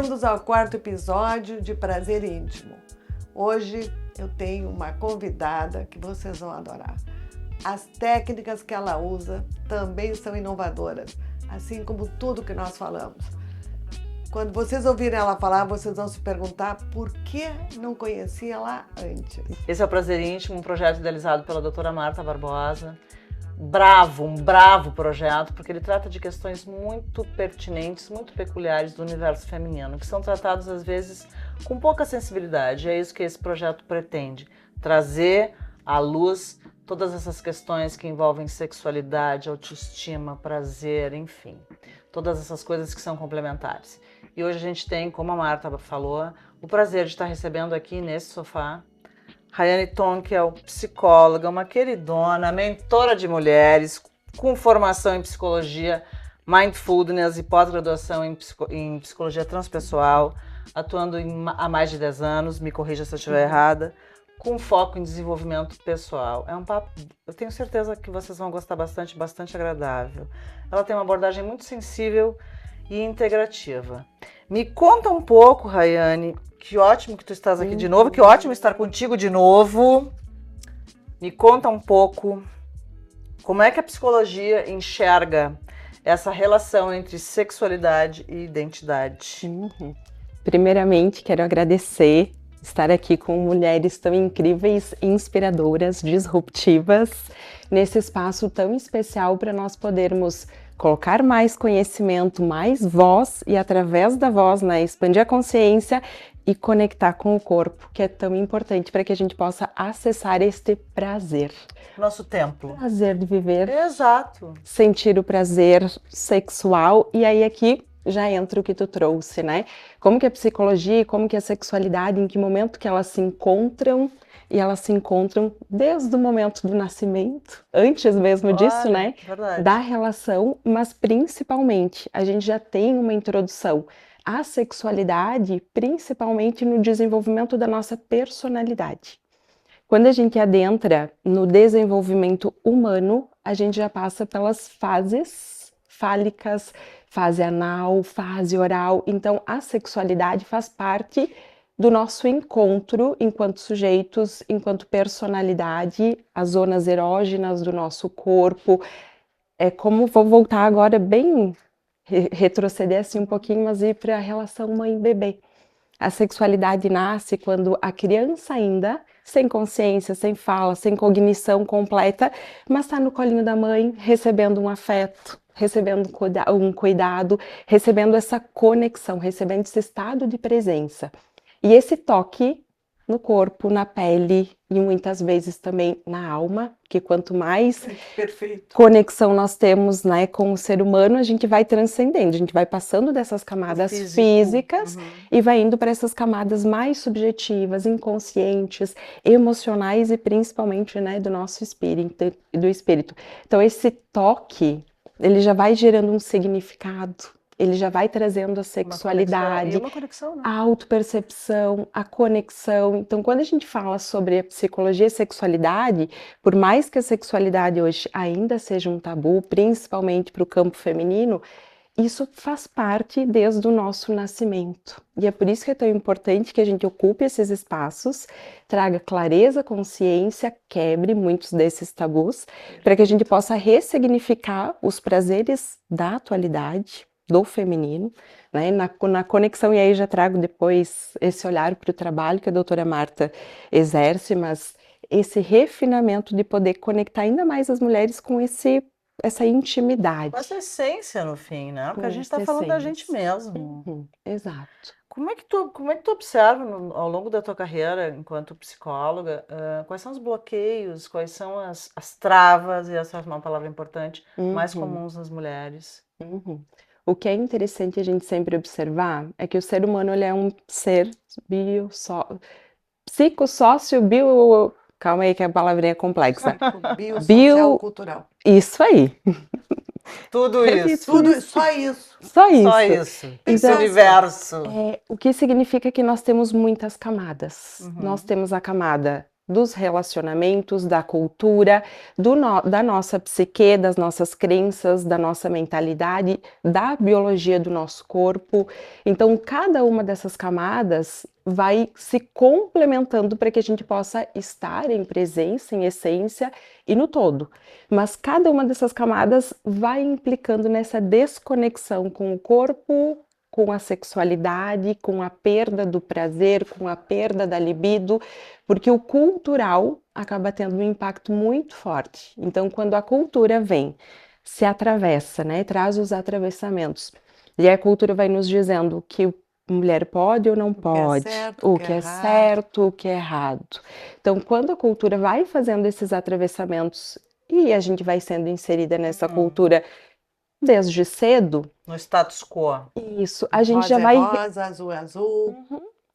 Bem-vindos ao 4º episódio de Prazer Íntimo. Hoje eu tenho uma convidada que vocês vão adorar. As técnicas que ela usa também são inovadoras, assim como tudo que nós falamos. Quando vocês ouvirem ela falar, vocês vão se perguntar por que não conhecia ela antes. Esse é o Prazer Íntimo, um projeto idealizado pela doutora Marta Barbosa. Um bravo projeto, porque ele trata de questões muito pertinentes, muito peculiares do universo feminino, que são tratados às vezes com pouca sensibilidade. É isso que esse projeto pretende, trazer à luz todas essas questões que envolvem sexualidade, autoestima, prazer, enfim, todas essas coisas que são complementares. E hoje a gente tem, como a Marta falou, o prazer de estar recebendo aqui nesse sofá Rayane Tonkel, psicóloga, uma queridona, mentora de mulheres, com formação em psicologia, mindfulness e pós-graduação em psicologia transpessoal, atuando há mais de 10 anos, me corrija se eu estiver errada, com foco em desenvolvimento pessoal. É um papo, eu tenho certeza que vocês vão gostar bastante, bastante agradável. Ela tem uma abordagem muito sensível e integrativa. Me conta um pouco, Rayane. Que ótimo que tu estás aqui de novo, que ótimo estar contigo de novo. Me conta um pouco como é que a psicologia enxerga essa relação entre sexualidade e identidade. Primeiramente, quero agradecer estar aqui com mulheres tão incríveis, inspiradoras, disruptivas, nesse espaço tão especial para nós podermos colocar mais conhecimento, mais voz e através da voz, expandir a consciência e conectar com o corpo, que é tão importante para que a gente possa acessar este prazer. Nosso templo. Prazer de viver. Exato. Sentir o prazer sexual. E aí aqui já entra o que tu trouxe, né? Como que a psicologia, como que a sexualidade, em que momento que elas se encontram, e elas se encontram desde o momento do nascimento, antes mesmo disso, né? Verdade. Da relação, mas principalmente, a gente já tem uma introdução à sexualidade, principalmente no desenvolvimento da nossa personalidade. Quando a gente adentra no desenvolvimento humano, a gente já passa pelas fases fálicas, fase anal, fase oral. Então, a sexualidade faz parte do nosso encontro enquanto sujeitos, enquanto personalidade, as zonas erógenas do nosso corpo. É como, vou voltar agora bem, retroceder assim um pouquinho, mas ir para a relação mãe-bebê. A sexualidade nasce quando a criança ainda, sem consciência, sem fala, sem cognição completa, mas está no colinho da mãe, recebendo um afeto, recebendo um cuidado, recebendo essa conexão, recebendo esse estado de presença. E esse toque no corpo, na pele e muitas vezes também na alma, que quanto mais conexão nós temos, com o ser humano, a gente vai transcendendo, a gente vai passando dessas camadas físicas e vai indo para essas camadas mais subjetivas, inconscientes, emocionais e principalmente, do nosso espírito, do espírito. Então esse toque, ele já vai gerando um significado. Ele já vai trazendo a sexualidade, uma conexão, né? A autopercepção, a conexão. Então, quando a gente fala sobre a psicologia e sexualidade, por mais que a sexualidade hoje ainda seja um tabu, principalmente para o campo feminino, isso faz parte desde o nosso nascimento. E é por isso que é tão importante que a gente ocupe esses espaços, traga clareza, consciência, quebre muitos desses tabus, para que a gente possa ressignificar os prazeres da atualidade, do feminino, na conexão, e aí já trago depois esse olhar para o trabalho que a doutora Marta exerce, mas esse refinamento de poder conectar ainda mais as mulheres com essa intimidade. Com essa essência no fim, né? Porque a gente está falando da gente mesmo. Exato. Como é que tu observa ao longo da tua carreira enquanto psicóloga, quais são os bloqueios, quais são as travas, e essa é uma palavra importante, mais comuns nas mulheres? O que é interessante a gente sempre observar é que o ser humano ele é um ser psicossócio, calma aí que a palavrinha é complexa. Biosocial cultural. Isso aí. Tudo isso. Só isso. Só isso. Só isso. Esse Então, universo. O que significa que nós temos muitas camadas. Nós temos a camada dos relacionamentos, da cultura, da nossa psique, das nossas crenças, da nossa mentalidade, da biologia do nosso corpo. Então, cada uma dessas camadas vai se complementando para que a gente possa estar em presença, em essência e no todo. Mas cada uma dessas camadas vai implicando nessa desconexão com o corpo, com a sexualidade, com a perda do prazer, com a perda da libido, porque o cultural acaba tendo um impacto muito forte. Então, quando a cultura vem, se atravessa, né, traz os atravessamentos, e a cultura vai nos dizendo que mulher pode ou não pode, o que é certo, o que é errado. Então, quando a cultura vai fazendo esses atravessamentos e a gente vai sendo inserida nessa cultura desde cedo, no status quo. Isso, a gente já vai rosa, azul é azul.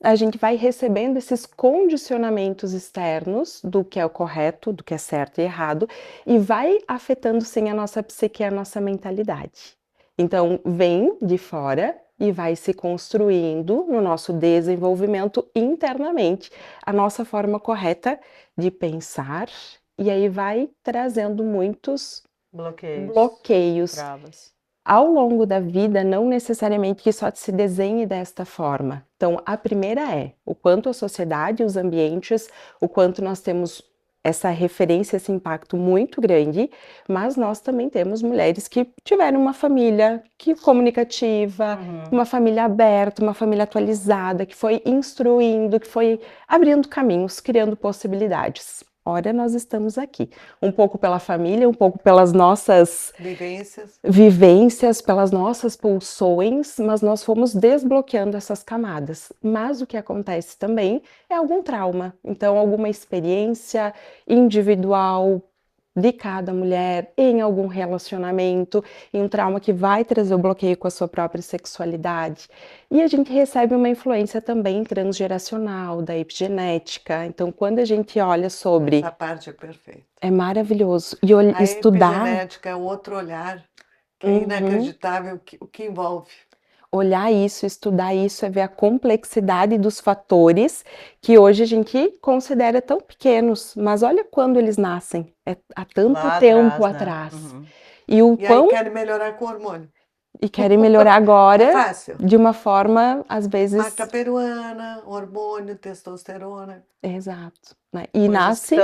a gente vai recebendo esses condicionamentos externos do que é o correto, do que é certo e errado, e vai afetando sim a nossa psique e a nossa mentalidade. Então, vem de fora e vai se construindo no nosso desenvolvimento internamente a nossa forma correta de pensar, e aí vai trazendo muitos bloqueios. Travas. Ao longo da vida, não necessariamente que só se desenhe desta forma. Então, a primeira é o quanto a sociedade, os ambientes, o quanto nós temos essa referência, esse impacto muito grande, mas nós também temos mulheres que tiveram uma família comunicativa, uma família aberta, uma família atualizada, que foi instruindo, que foi abrindo caminhos, criando possibilidades. Ora, nós estamos aqui, um pouco pela família, um pouco pelas nossas vivências, pelas nossas pulsões, mas nós fomos desbloqueando essas camadas. Mas o que acontece também é algum trauma, então alguma experiência individual de cada mulher em algum relacionamento, em um trauma que vai trazer o bloqueio com a sua própria sexualidade. E a gente recebe uma influência também transgeracional, da epigenética. Então, quando a gente olha sobre... Essa parte é perfeita. É maravilhoso. E estudar... A epigenética é outro olhar, que é inacreditável o que envolve. Olhar isso, estudar isso, é ver a complexidade dos fatores que hoje a gente considera tão pequenos, mas olha quando eles nascem, há tanto tempo atrás. E aí querem melhorar com o hormônio. E querem melhorar agora é fácil. De uma forma, às vezes... Maca peruana, hormônio, testosterona. Exato. Né? E nasce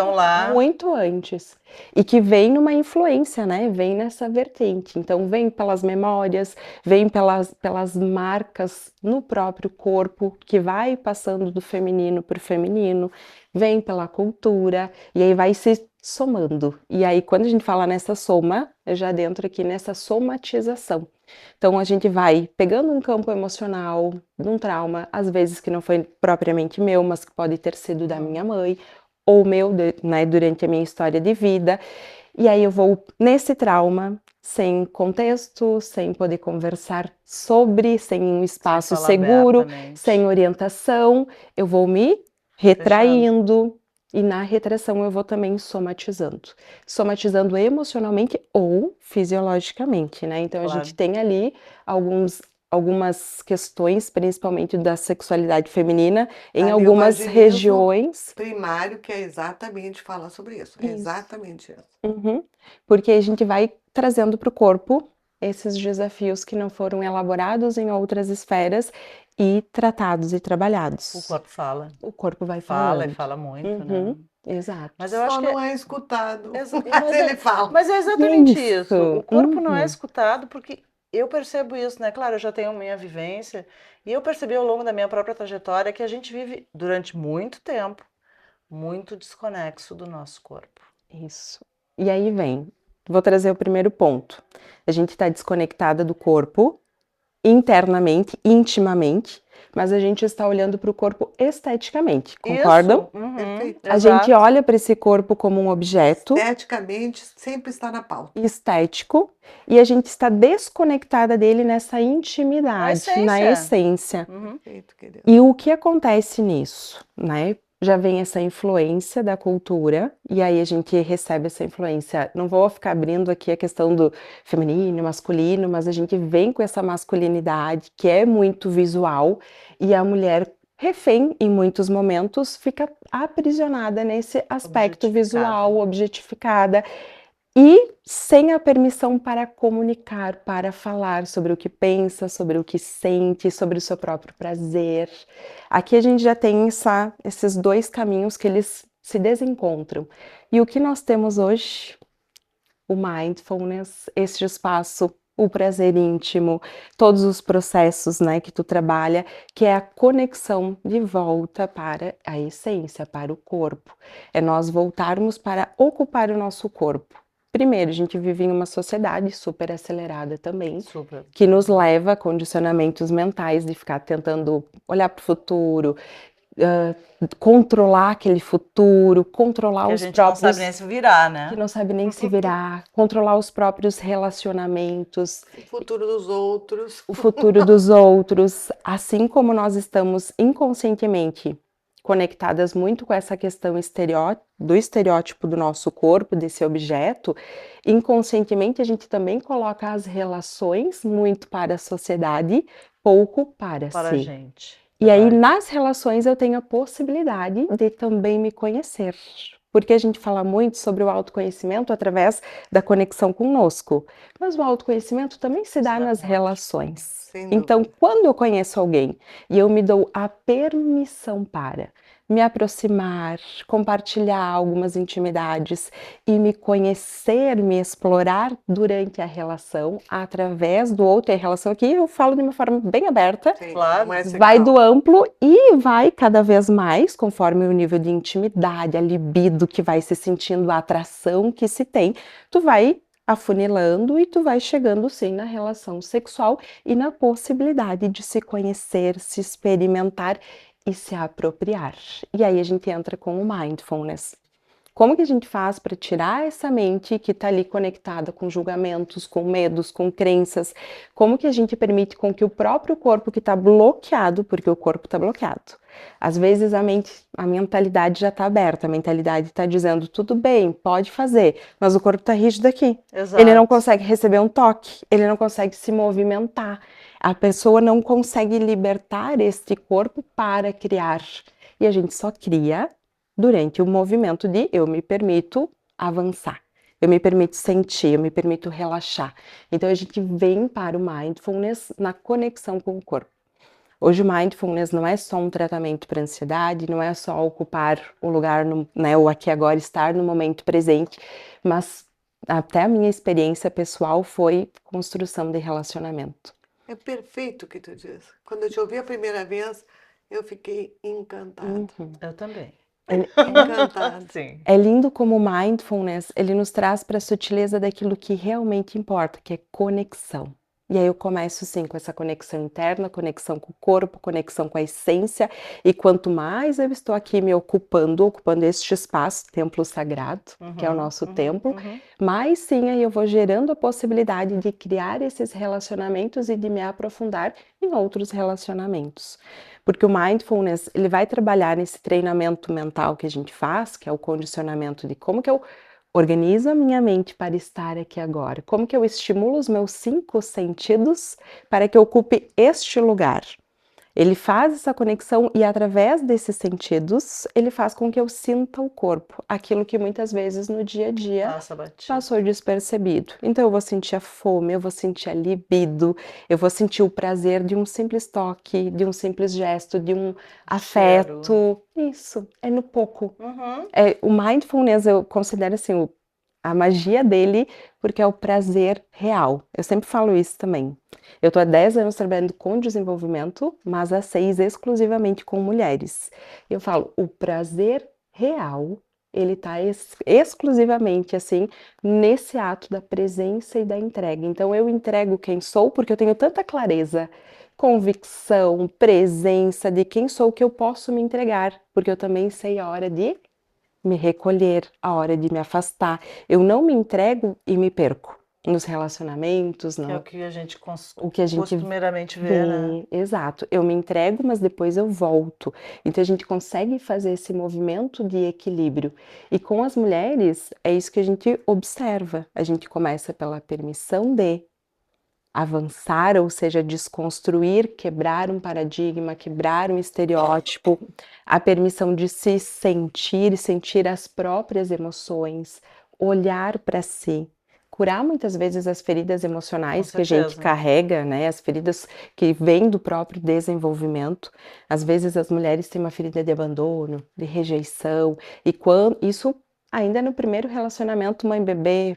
muito antes. E que vem numa influência, né? Vem nessa vertente. Então, vem pelas memórias, vem pelas marcas no próprio corpo, que vai passando do feminino para o feminino, vem pela cultura, e aí vai se somando. E aí, quando a gente fala nessa soma, eu já adentro aqui nessa somatização. Então, a gente vai pegando um campo emocional, de um trauma, às vezes que não foi propriamente meu, mas que pode ter sido da minha mãe, ou meu, né, durante a minha história de vida. E aí eu vou nesse trauma, sem contexto, sem poder conversar sobre, sem um espaço seguro, sem orientação, eu vou me retraindo. E na retração eu vou também somatizando emocionalmente ou fisiologicamente, né? Então a gente tem ali algumas questões, principalmente da sexualidade feminina, em algumas regiões. Primário, que é exatamente falar sobre isso. É exatamente isso. Porque a gente vai trazendo para o corpo esses desafios que não foram elaborados em outras esferas e tratados e trabalhados. O corpo fala. O corpo vai falando. Fala e fala muito, né? Exato. Mas eu acho que não é escutado. Mas ele fala. Mas é exatamente isso. O corpo não é escutado porque eu percebo isso, né? Claro, eu já tenho minha vivência e eu percebi ao longo da minha própria trajetória que a gente vive durante muito tempo muito desconexo do nosso corpo. Isso. E aí vou trazer o primeiro ponto. A gente está desconectada do corpo internamente, intimamente, mas a gente está olhando para o corpo esteticamente, concordam? A gente olha para esse corpo como um objeto. Esteticamente, sempre está na pauta. Estético, e a gente está desconectada dele nessa intimidade, na essência. E o que acontece nisso, né? Já vem essa influência da cultura, e aí a gente recebe essa influência. Não vou ficar abrindo aqui a questão do feminino, masculino, mas a gente vem com essa masculinidade que é muito visual, e a mulher refém, em muitos momentos, fica aprisionada nesse aspecto visual, objetificada, e sem a permissão para comunicar, para falar sobre o que pensa, sobre o que sente, sobre o seu próprio prazer. Aqui a gente já tem esses dois caminhos que eles se desencontram. E o que nós temos hoje? O mindfulness, este espaço, o prazer íntimo, todos os processos, né, que tu trabalha, que é a conexão de volta para a essência, para o corpo. É nós voltarmos para ocupar o nosso corpo. Primeiro, a gente vive em uma sociedade super acelerada também, que nos leva a condicionamentos mentais de ficar tentando olhar para o futuro, controlar aquele futuro, controlar os próprios... Que a gente não sabe nem se virar, né? Que não sabe nem se virar, controlar os próprios relacionamentos. O futuro dos outros. O futuro dos outros. Assim como nós estamos inconscientemente conectadas muito com essa questão do estereótipo do nosso corpo, desse objeto, inconscientemente a gente também coloca as relações muito para a sociedade, pouco para a si. gente. E aí, nas relações, eu tenho a possibilidade de também me conhecer. Porque a gente fala muito sobre o autoconhecimento através da conexão conosco. Mas o autoconhecimento também se dá nas relações. Então, quando eu conheço alguém e eu me dou a permissão para me aproximar, compartilhar algumas intimidades e me conhecer, me explorar durante a relação, através do outro, e a relação aqui eu falo de uma forma bem aberta, claro, vai do amplo e vai cada vez mais, conforme o nível de intimidade, a libido que vai se sentindo, a atração que se tem, tu vai afunilando e tu vai chegando sim na relação sexual e na possibilidade de se conhecer, se experimentar e se apropriar. E aí a gente entra com o mindfulness. Como que a gente faz para tirar essa mente que está ali conectada com julgamentos, com medos, com crenças? Como que a gente permite com que o próprio corpo que está bloqueado, porque o corpo está bloqueado, às vezes a mentalidade já está aberta, a mentalidade está dizendo tudo bem, pode fazer, mas o corpo está rígido aqui. Exato. Ele não consegue receber um toque, ele não consegue se movimentar. A pessoa não consegue libertar este corpo para criar. E a gente só cria durante o movimento de eu me permito avançar, eu me permito sentir, eu me permito relaxar. Então a gente vem para o mindfulness na conexão com o corpo. Hoje o mindfulness não é só um tratamento para ansiedade, não é só ocupar o lugar, né, o aqui e agora, estar no momento presente, mas até a minha experiência pessoal foi construção de relacionamento. É perfeito o que tu diz. Quando eu te ouvi a primeira vez, eu fiquei encantada. Eu também. Encantada. Sim. É lindo como o mindfulness, ele nos traz para a sutileza daquilo que realmente importa, que é conexão. E aí eu começo sim com essa conexão interna, conexão com o corpo, conexão com a essência, e quanto mais eu estou aqui me ocupando este espaço, templo sagrado, que é o nosso templo, mais sim aí eu vou gerando a possibilidade de criar esses relacionamentos e de me aprofundar em outros relacionamentos. Porque o mindfulness, ele vai trabalhar nesse treinamento mental que a gente faz, que é o condicionamento de como que eu organizo a minha mente para estar aqui agora, como que eu estimulo os meus 5 sentidos para que eu ocupe este lugar. Ele faz essa conexão e através desses sentidos, ele faz com que eu sinta o corpo, aquilo que muitas vezes no dia a dia passou despercebido. Então eu vou sentir a fome, eu vou sentir a libido, eu vou sentir o prazer de um simples toque, de um simples gesto, de um afeto. Isso, é no pouco. O mindfulness eu considero assim, a magia dele, porque é o prazer real. Eu sempre falo isso também. Eu estou há 10 anos trabalhando com desenvolvimento, mas há 6 exclusivamente com mulheres. Eu falo, o prazer real, ele está exclusivamente assim, nesse ato da presença e da entrega. Então eu entrego quem sou, porque eu tenho tanta clareza, convicção, presença de quem sou que eu posso me entregar, porque eu também sei a hora de me recolher, a hora de me afastar. Eu não me entrego e me perco nos relacionamentos, não. É o que a gente costumeiramente vê, né? Exato. Eu me entrego, mas depois eu volto. Então a gente consegue fazer esse movimento de equilíbrio. E com as mulheres, é isso que a gente observa. A gente começa pela permissão de avançar, ou seja, desconstruir, quebrar um paradigma, quebrar um estereótipo, a permissão de se sentir, sentir as próprias emoções, olhar para si, curar muitas vezes as feridas emocionais Com que a gente certeza. carrega, né? As feridas que vêm do próprio desenvolvimento. Às vezes as mulheres têm uma ferida de abandono, de rejeição, e quando isso ainda no primeiro relacionamento mãe-bebê,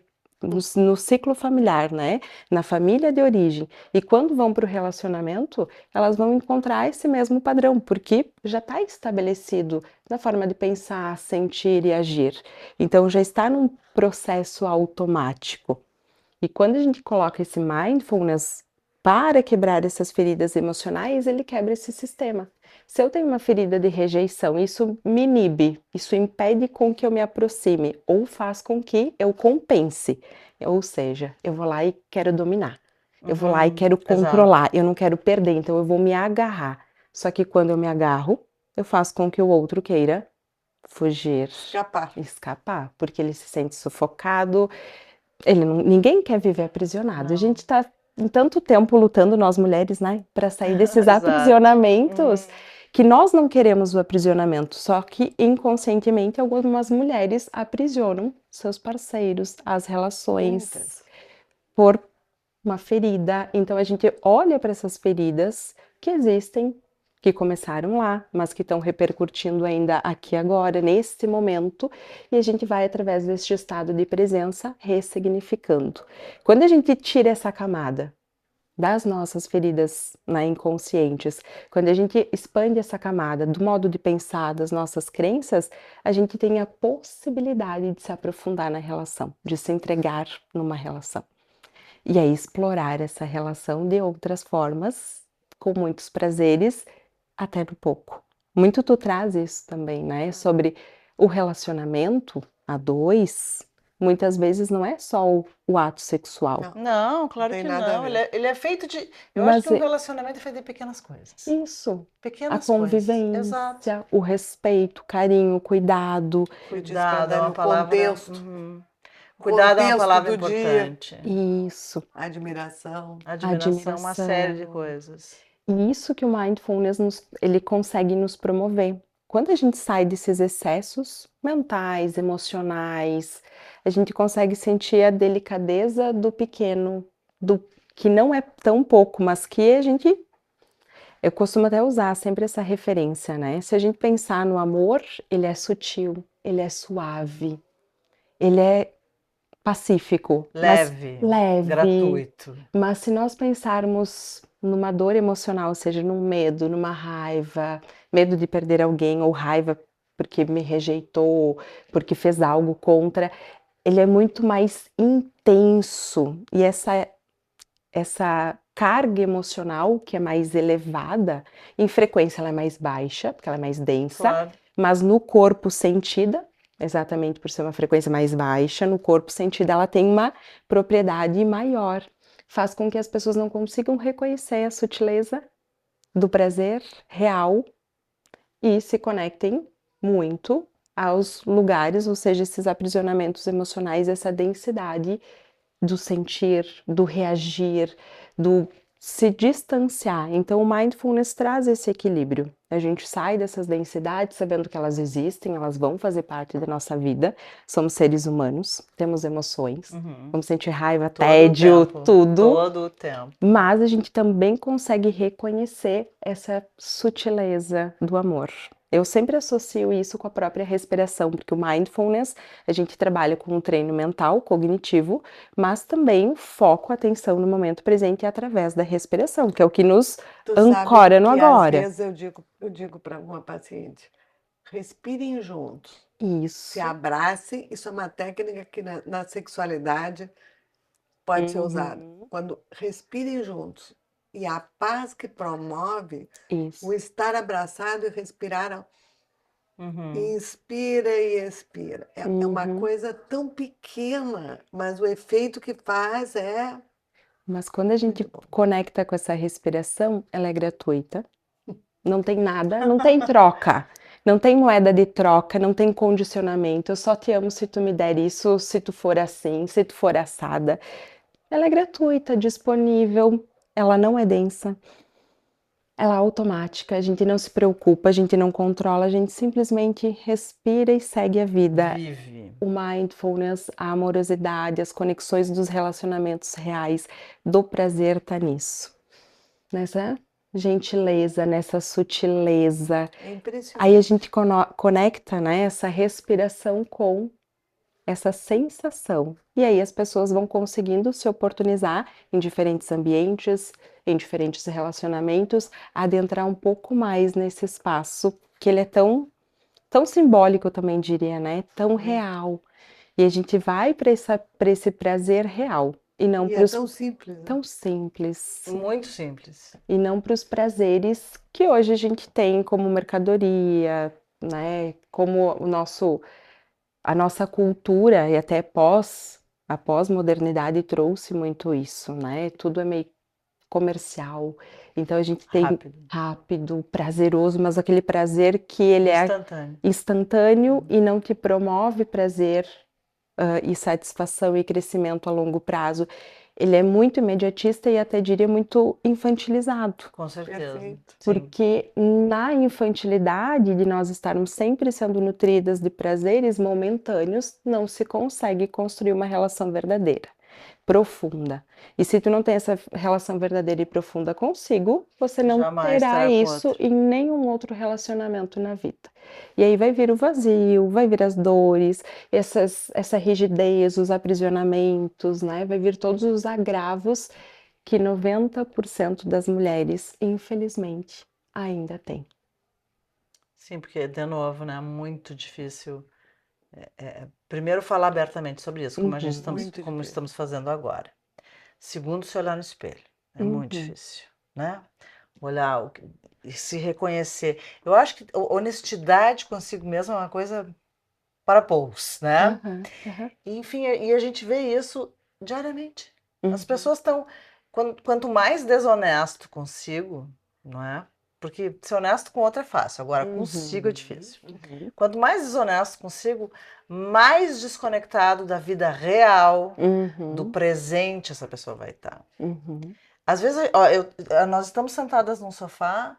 no ciclo familiar, né? Na família de origem. E quando vão para o relacionamento, elas vão encontrar esse mesmo padrão, porque já está estabelecido na forma de pensar, sentir e agir. Então já está num processo automático. E quando a gente coloca esse mindfulness para quebrar essas feridas emocionais, ele quebra esse sistema. Se eu tenho uma ferida de rejeição, isso me inibe, isso impede com que eu me aproxime, ou faz com que eu compense. Ou seja, eu vou lá e quero dominar. Eu vou lá e quero controlar, eu não quero perder, então eu vou me agarrar. Só que quando eu me agarro, eu faço com que o outro queira fugir, escapar, porque ele se sente sufocado. Ninguém quer viver aprisionado. A gente está em tanto tempo lutando, nós mulheres, né, para sair desses aprisionamentos, que nós não queremos o aprisionamento, só que inconscientemente algumas mulheres aprisionam seus parceiros, as relações, por uma ferida. Então a gente olha para essas feridas que existem, que começaram lá, mas que estão repercutindo ainda aqui agora, nesse momento, e a gente vai, através deste estado de presença, ressignificando. Quando a gente tira essa camada das nossas feridas, né, inconscientes, quando a gente expande essa camada do modo de pensar, das nossas crenças, a gente tem a possibilidade de se aprofundar na relação, de se entregar numa relação. E aí explorar essa relação de outras formas, com muitos prazeres, até no pouco. Muito tu traz isso também, né? Sobre o relacionamento a dois, muitas vezes não é só o ato sexual. Não, claro tem que nada a não. ver. Ele é feito de. Eu Mas acho que um relacionamento é feito de pequenas coisas. Isso, a Pequenas coisas. Exato. convivência, o respeito, o carinho, o cuidado. Cuidado é uma o palavra. contexto. Cuidado é uma contexto palavra do dia. importante. Isso, Admiração. Admiração, uma série de coisas. E isso que o mindfulness ele consegue nos promover. Quando a gente sai desses excessos mentais, emocionais, a gente consegue sentir a delicadeza do pequeno, do que não é tão pouco, mas que a gente. Eu costumo até usar sempre essa referência, né? Se a gente pensar no amor, ele é sutil, ele é suave, ele é pacífico, Leve, gratuito. Mas se nós pensarmos numa dor emocional, ou seja, num medo, numa raiva, medo de perder alguém ou raiva porque me rejeitou, porque fez algo contra, ele é muito mais intenso. E essa carga emocional que é mais elevada, em frequência ela é mais baixa, porque ela é mais densa, mas no corpo sentida, exatamente por ser uma frequência mais baixa, no corpo sentida ela tem uma propriedade maior, faz com que as pessoas não consigam reconhecer a sutileza do prazer real e se conectem muito aos lugares, ou seja, esses aprisionamentos emocionais, essa densidade do sentir, do reagir, do se distanciar. Então, o mindfulness traz esse equilíbrio. A gente sai dessas densidades sabendo que elas existem, elas vão fazer parte da nossa vida. Somos seres humanos, temos emoções, vamos sentir raiva, tédio, tudo. Todo o tempo. Mas a gente também consegue reconhecer essa sutileza do amor. Eu sempre associo isso com a própria respiração, porque o mindfulness, a gente trabalha com um treino mental, cognitivo, mas também o foco, a atenção no momento presente através da respiração, que é o que nos ancora no agora. Às vezes eu digo para uma paciente, respirem juntos. Isso. Se abracem, isso é uma técnica que na sexualidade pode ser usada. Quando respirem juntos. E a paz que promove o estar abraçado e respirar. Inspira e expira. É uma coisa tão pequena, mas o efeito que faz é... Mas quando a gente conecta com essa respiração, ela é gratuita. Não tem nada, não tem troca. Não tem moeda de troca, não tem condicionamento. Eu só te amo se tu me der isso, se tu for assim, se tu for assada. Ela é gratuita, disponível, ela não é densa, ela é automática, a gente não se preocupa, a gente não controla, a gente simplesmente respira e segue a vida. Vive. O mindfulness, a amorosidade, as conexões dos relacionamentos reais, do prazer tá nisso. Nessa gentileza, nessa sutileza. É impressionante. Aí a gente conecta, né, essa respiração com essa sensação. E aí as pessoas vão conseguindo se oportunizar em diferentes ambientes, em diferentes relacionamentos, adentrar um pouco mais nesse espaço, que ele é tão simbólico, eu também diria, né? Tão real. E a gente vai para esse prazer real. E não E para é os tão simples, né? tão simples. Muito simples. E não para os prazeres que hoje a gente tem como mercadoria, né? Como a nossa cultura e até a pós-modernidade trouxe muito isso, né? Tudo é meio comercial. Então a gente tem rápido, prazeroso, mas aquele prazer que ele é Instantâneo. instantâneo e não te promove prazer e satisfação e crescimento a longo prazo. Ele é muito imediatista e até diria muito infantilizado. Com certeza. Perfeito. Sim. Porque na infantilidade de nós estarmos sempre sendo nutridas de prazeres momentâneos, não se consegue construir uma relação verdadeira, profunda. E se tu não tem essa relação verdadeira e profunda consigo, você não Jamais terá terá com isso outro. em nenhum outro relacionamento na vida. E aí vai vir o vazio, vai vir as dores, essa rigidez, os aprisionamentos, né? Vai vir todos os agravos que 90% das mulheres, infelizmente, ainda tem. Sim, porque, de novo, né, muito difícil. Primeiro, falar abertamente sobre isso, como Muito como difícil. estamos fazendo agora. Segundo, se olhar no espelho. É muito difícil, né? Olhar e se reconhecer. Eu acho que honestidade consigo mesmo é uma coisa para poucos, né? E, enfim, e a gente vê isso diariamente. As pessoas estão. Quanto mais desonesto consigo, não é? Porque ser honesto com outro é fácil, agora consigo é difícil. Quanto mais desonesto consigo, mais desconectado da vida real, do presente essa pessoa vai estar. Às vezes, ó, nós estamos sentadas num sofá,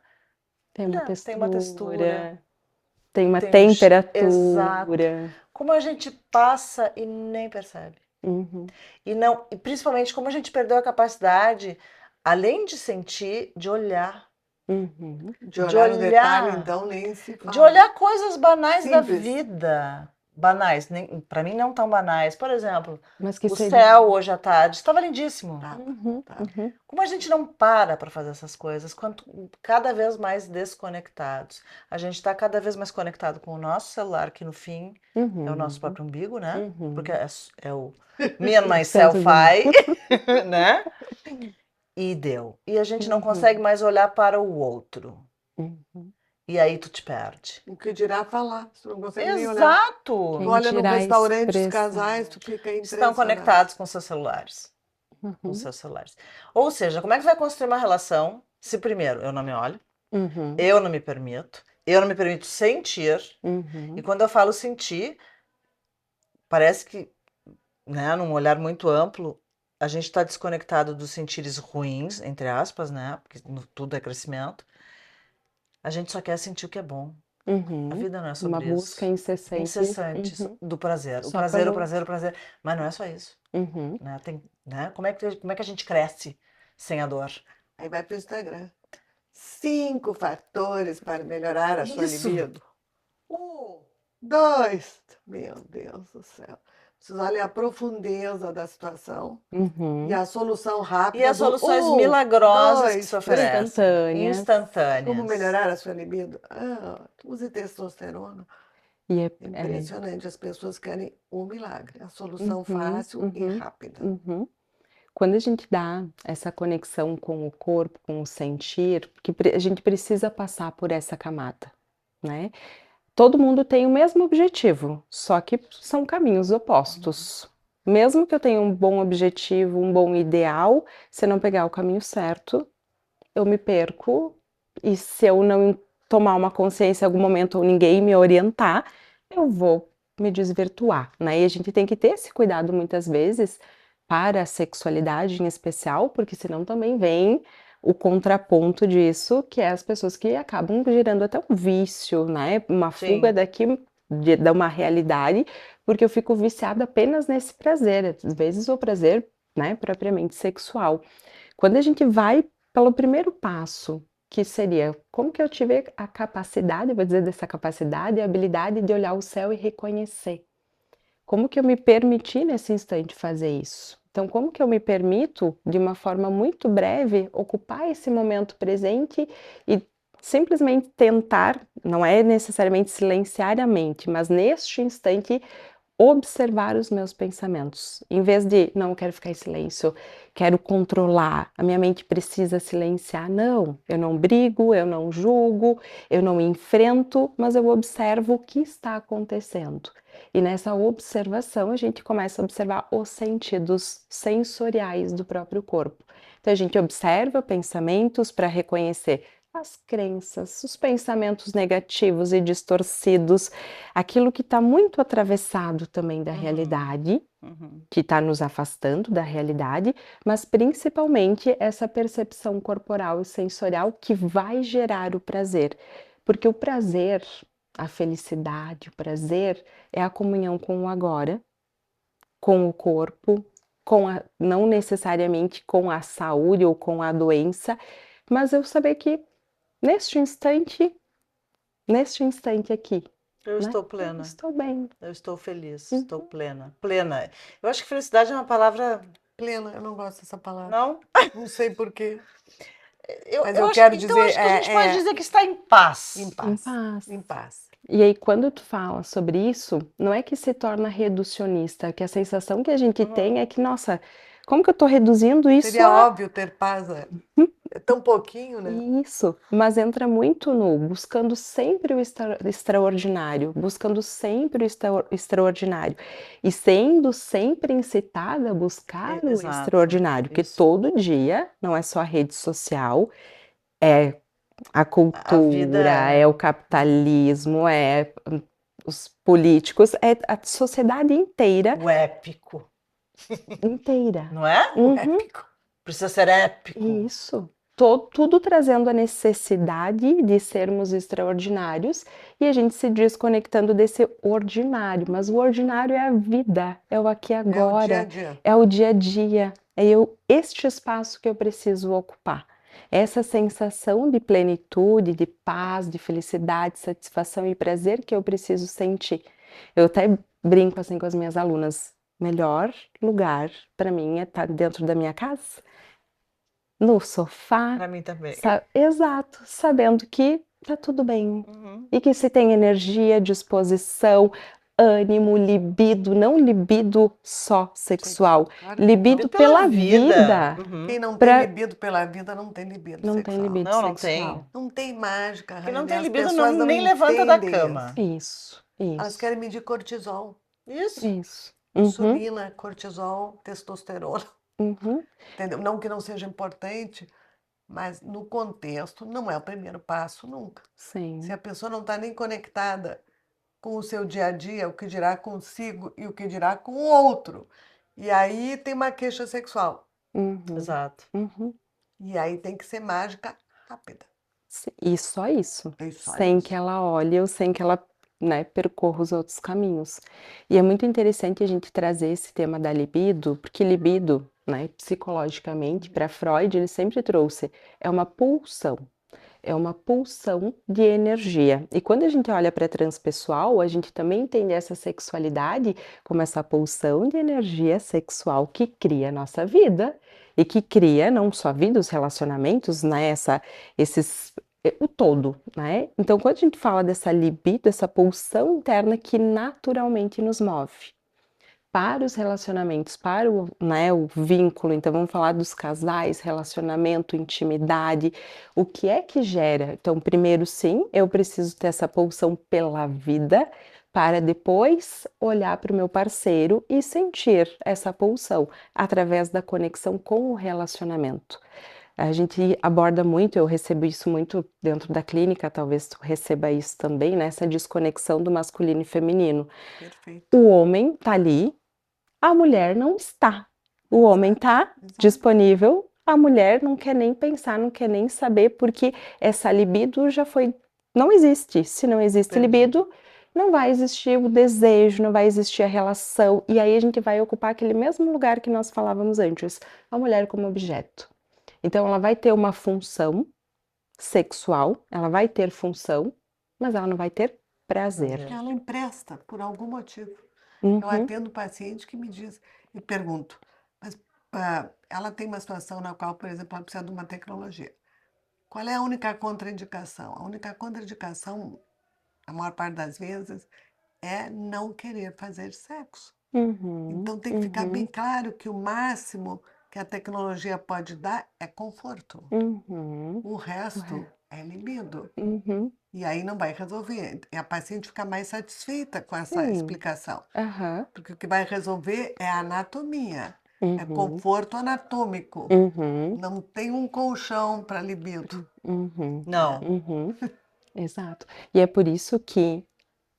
Tem uma olha, textura, tem uma textura, tem uma tem temperatura. Exato. Como a gente passa e nem percebe. E principalmente como a gente perdeu a capacidade, além de sentir, de olhar. De olhar no detalhe, então, nem se fala. De olhar coisas banais da Simples. vida. Banais, para mim não tão banais. Por exemplo, Mas que o seria... céu hoje à tarde estava lindíssimo. Tá. Como a gente não para fazer essas coisas, cada vez mais desconectados. A gente está cada vez mais conectado com o nosso celular, que no fim é o nosso próprio umbigo, né? Porque é o me and myself I, né? E deu. E a gente não consegue mais olhar para o outro. E aí tu te perde. O que dirá falar? Tu não consegue nem olhar. Exato! Tu olha no restaurante, os casais, tu fica impressionado. Estão conectados com seus celulares. Com seus celulares. Ou seja, como é que vai construir uma relação se primeiro eu não me olho, eu não me permito sentir, e quando eu falo sentir, parece que, né, num olhar muito amplo, a gente está desconectado dos sentires ruins, entre aspas, né, porque tudo é crescimento, a gente só quer sentir o que é bom. A vida não é sobre isso. Uma busca incessante. Incessante do prazer. O Só prazer, pra o prazer, o prazer. Mas não é só isso. Né? Como é que a gente cresce sem a dor? Aí vai pro Instagram. 5 fatores para melhorar a sua Isso. libido. 1, 2. Meu Deus do céu. Vocês olhem a profundeza da situação e a solução rápida. E as soluções do milagrosas que se oferecem. Instantâneas. Como melhorar a sua libido? Use testosterona. E é Impressionante, as pessoas querem um milagre, a solução fácil e rápida. Quando a gente dá essa conexão com o corpo, com o sentir, porque a gente precisa passar por essa camada, né? Todo mundo tem o mesmo objetivo, só que são caminhos opostos. Mesmo que eu tenha um bom objetivo, um bom ideal, se não pegar o caminho certo, eu me perco, e se eu não tomar uma consciência em algum momento ou ninguém me orientar, eu vou me desvirtuar, né? E a gente tem que ter esse cuidado muitas vezes para a sexualidade em especial, porque senão também vem o contraponto disso, que é as pessoas que acabam gerando até um vício, né? Uma fuga Sim. daqui da uma realidade, porque eu fico viciada apenas nesse prazer, às vezes o prazer, né, propriamente sexual. Quando a gente vai pelo primeiro passo, que seria como que eu tive a capacidade, vou dizer dessa capacidade, a habilidade de olhar o céu e reconhecer. Como que eu me permiti nesse instante fazer isso? Então, como que eu me permito, de uma forma muito breve, ocupar esse momento presente e simplesmente tentar, não é necessariamente silenciar a mente, mas neste instante observar os meus pensamentos. Em vez de, não, eu quero ficar em silêncio, quero controlar, a minha mente precisa silenciar. Não, eu não brigo, eu não julgo, eu não enfrento, mas eu observo o que está acontecendo. E nessa observação, a gente começa a observar os sentidos sensoriais do próprio corpo. Então, a gente observa pensamentos para reconhecer as crenças, os pensamentos negativos e distorcidos, aquilo que está muito atravessado também da realidade, que está nos afastando da realidade, mas principalmente essa percepção corporal e sensorial que vai gerar o prazer. Porque o prazer, a felicidade, o prazer é a comunhão com o agora, com o corpo, não necessariamente com a saúde ou com a doença, mas eu saber que neste instante aqui, Eu né? estou Eu plena. estou bem. Eu estou feliz. Estou plena. Plena. Eu acho que felicidade é uma palavra. Plena, eu não gosto dessa palavra. Não? Não sei por quê. Mas Eu eu acho, quero então dizer, acho que a gente pode dizer que está em paz. em Em paz. paz. Em paz. E aí, quando tu fala sobre isso, não é que se torna reducionista, que a sensação que a gente tem é que, nossa, como que eu tô reduzindo isso Seria a óbvio ter paz, é tão pouquinho, né? isso, mas entra muito no buscando sempre o extraordinário, buscando sempre o extraordinário e sendo sempre incitada a buscar o Exato, extraordinário, porque isso. todo dia não é só a rede social, é a cultura, vida é o capitalismo, é os políticos, é a sociedade inteira, O épico, inteira. não é? O Uhum. épico. Precisa ser épico. Isso. Tudo trazendo a necessidade de sermos extraordinários e a gente se desconectando desse ordinário. Mas o ordinário é a vida, é o aqui e É o dia a agora, dia. é o dia a dia. É este espaço que eu preciso ocupar. Essa sensação de plenitude, de paz, de felicidade, satisfação e prazer que eu preciso sentir. Eu até brinco assim com as minhas alunas. Melhor lugar para mim é estar dentro da minha casa, no sofá, Para mim também. exato, sabendo que tá tudo bem. E que se tem energia, disposição, ânimo, libido, não libido só sexual, Claro que não. libido pela vida. Quem não pra- tem libido pela vida não tem libido Não sexual. tem libido Não, não sexual. tem. Não tem mágica, Quem não Raine, tem as libido pessoas não nem levanta da entendem cama. Isso, Elas isso, querem medir cortisol, Isso. isso. Uhum, insulina, cortisol, testosterona, uhum, entendeu? Não que não seja importante, mas no contexto não é o primeiro passo nunca. sim. Se a pessoa não está nem conectada com o seu dia a dia, o que dirá consigo e o que dirá com o outro. E aí tem uma queixa sexual. Uhum, Exato. uhum. E aí tem que ser mágica rápida. E só isso, É só sem isso. que ela olhe ou sem que ela, né, percorra os outros caminhos. E é muito interessante a gente trazer esse tema da libido, porque libido, né, psicologicamente, para Freud, ele sempre trouxe, é uma pulsão de energia. E quando a gente olha para transpessoal, a gente também entende essa sexualidade como essa pulsão de energia sexual que cria a nossa vida e que cria não só a vida, os relacionamentos, né, o todo, né? Então, quando a gente fala dessa libido, essa pulsão interna que naturalmente nos move para os relacionamentos, para o, né, o vínculo, então vamos falar dos casais, relacionamento, intimidade, o que é que gera? Então, primeiro sim, eu preciso ter essa pulsão pela vida, para depois olhar para o meu parceiro e sentir essa pulsão através da conexão com o relacionamento. A gente aborda muito, eu recebo isso muito dentro da clínica, talvez tu receba isso também, né? Essa desconexão do masculino e feminino. Perfeito. O homem tá ali, a mulher não está. O homem tá Exato. disponível, a mulher não quer nem pensar, não quer nem saber, porque essa libido já foi. Não existe. Se não existe Perdi. libido, não vai existir o desejo, não vai existir a relação. E aí a gente vai ocupar aquele mesmo lugar que nós falávamos antes, a mulher como objeto. Então ela vai ter uma função sexual, ela vai ter função, mas ela não vai ter prazer. Ela empresta por algum motivo. Uhum. Eu atendo paciente que me diz, e pergunto, mas ela tem uma situação na qual, por exemplo, ela precisa de uma tecnologia. Qual é a única contraindicação? A única contraindicação, a maior parte das vezes, é não querer fazer sexo. Uhum. Então tem que ficar bem claro que o máximo que a tecnologia pode dar é conforto. Uhum. O resto é libido. Uhum. E aí não vai resolver. E a paciente fica mais satisfeita com essa Sim. explicação. Aham. Porque o que vai resolver é a anatomia. É Uhum. conforto anatômico. Uhum. Não tem um colchão para libido. Uhum. Não. Uhum. Exato. E é por isso que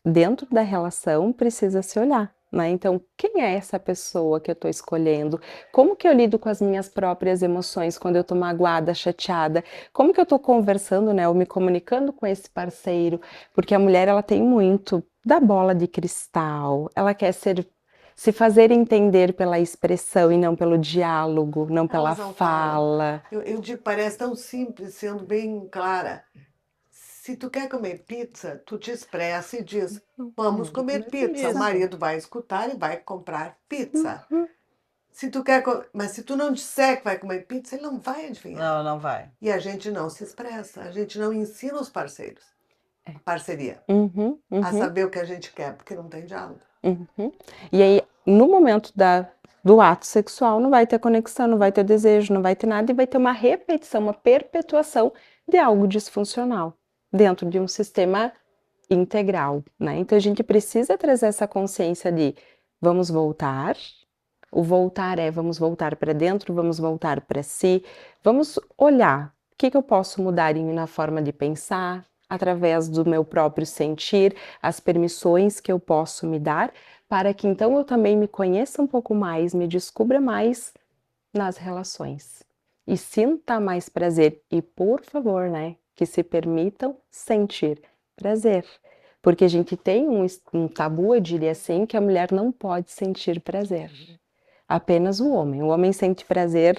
dentro da relação precisa se olhar, né? Então, quem é essa pessoa que eu estou escolhendo? Como que eu lido com as minhas próprias emoções quando eu estou magoada, chateada? Como que eu estou conversando, né? Ou me comunicando com esse parceiro? Porque a mulher, ela tem muito da bola de cristal. Ela quer se fazer entender pela expressão e não pelo diálogo, não pela Elas não falam. fala. Eu digo, parece tão simples, sendo bem clara. Se tu quer comer pizza, tu te expressa e diz, vamos comer pizza. O Isso. marido vai escutar e vai comprar pizza. Uhum. Se tu mas se tu não disser que vai comer pizza, ele não vai adivinhar. Não, não vai. E a gente não se expressa, a gente não ensina os parceiros. Parceria. Uhum. A Uhum. saber o que a gente quer, porque não tem diálogo. Uhum. E aí, no momento do ato sexual, não vai ter conexão, não vai ter desejo, não vai ter nada, e vai ter uma repetição, uma perpetuação de algo disfuncional dentro de um sistema integral, né? Então a gente precisa trazer essa consciência de vamos voltar. O voltar é vamos voltar para dentro, vamos voltar para si, vamos olhar o que eu posso mudar em mim na forma de pensar, através do meu próprio sentir, as permissões que eu posso me dar, para que então eu também me conheça um pouco mais, me descubra mais nas relações e sinta mais prazer. E por favor, né, que se permitam sentir prazer. Porque a gente tem um tabu, eu diria assim, que a mulher não pode sentir prazer. Apenas o homem. O homem sente prazer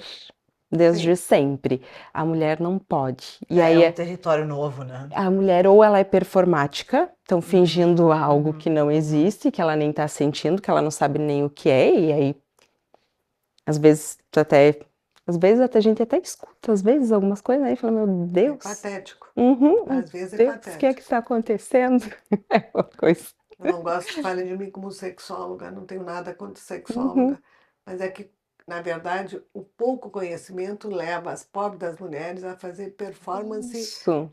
desde sempre. A mulher não pode. E aí É um território novo, né? a mulher ou ela é performática, então fingindo algo que não existe, que ela nem tá sentindo, que ela não sabe nem o que é, e aí às vezes a gente até escuta, às vezes algumas coisas aí, fala, meu É Deus, patético. uhum, Às vezes é Deus, o que é que patético. está acontecendo? É uma coisa. Eu não gosto que falem de mim como sexóloga, não tenho nada contra sexóloga, mas é que, na verdade, o pouco conhecimento leva as pobres das mulheres a fazer performance Isso.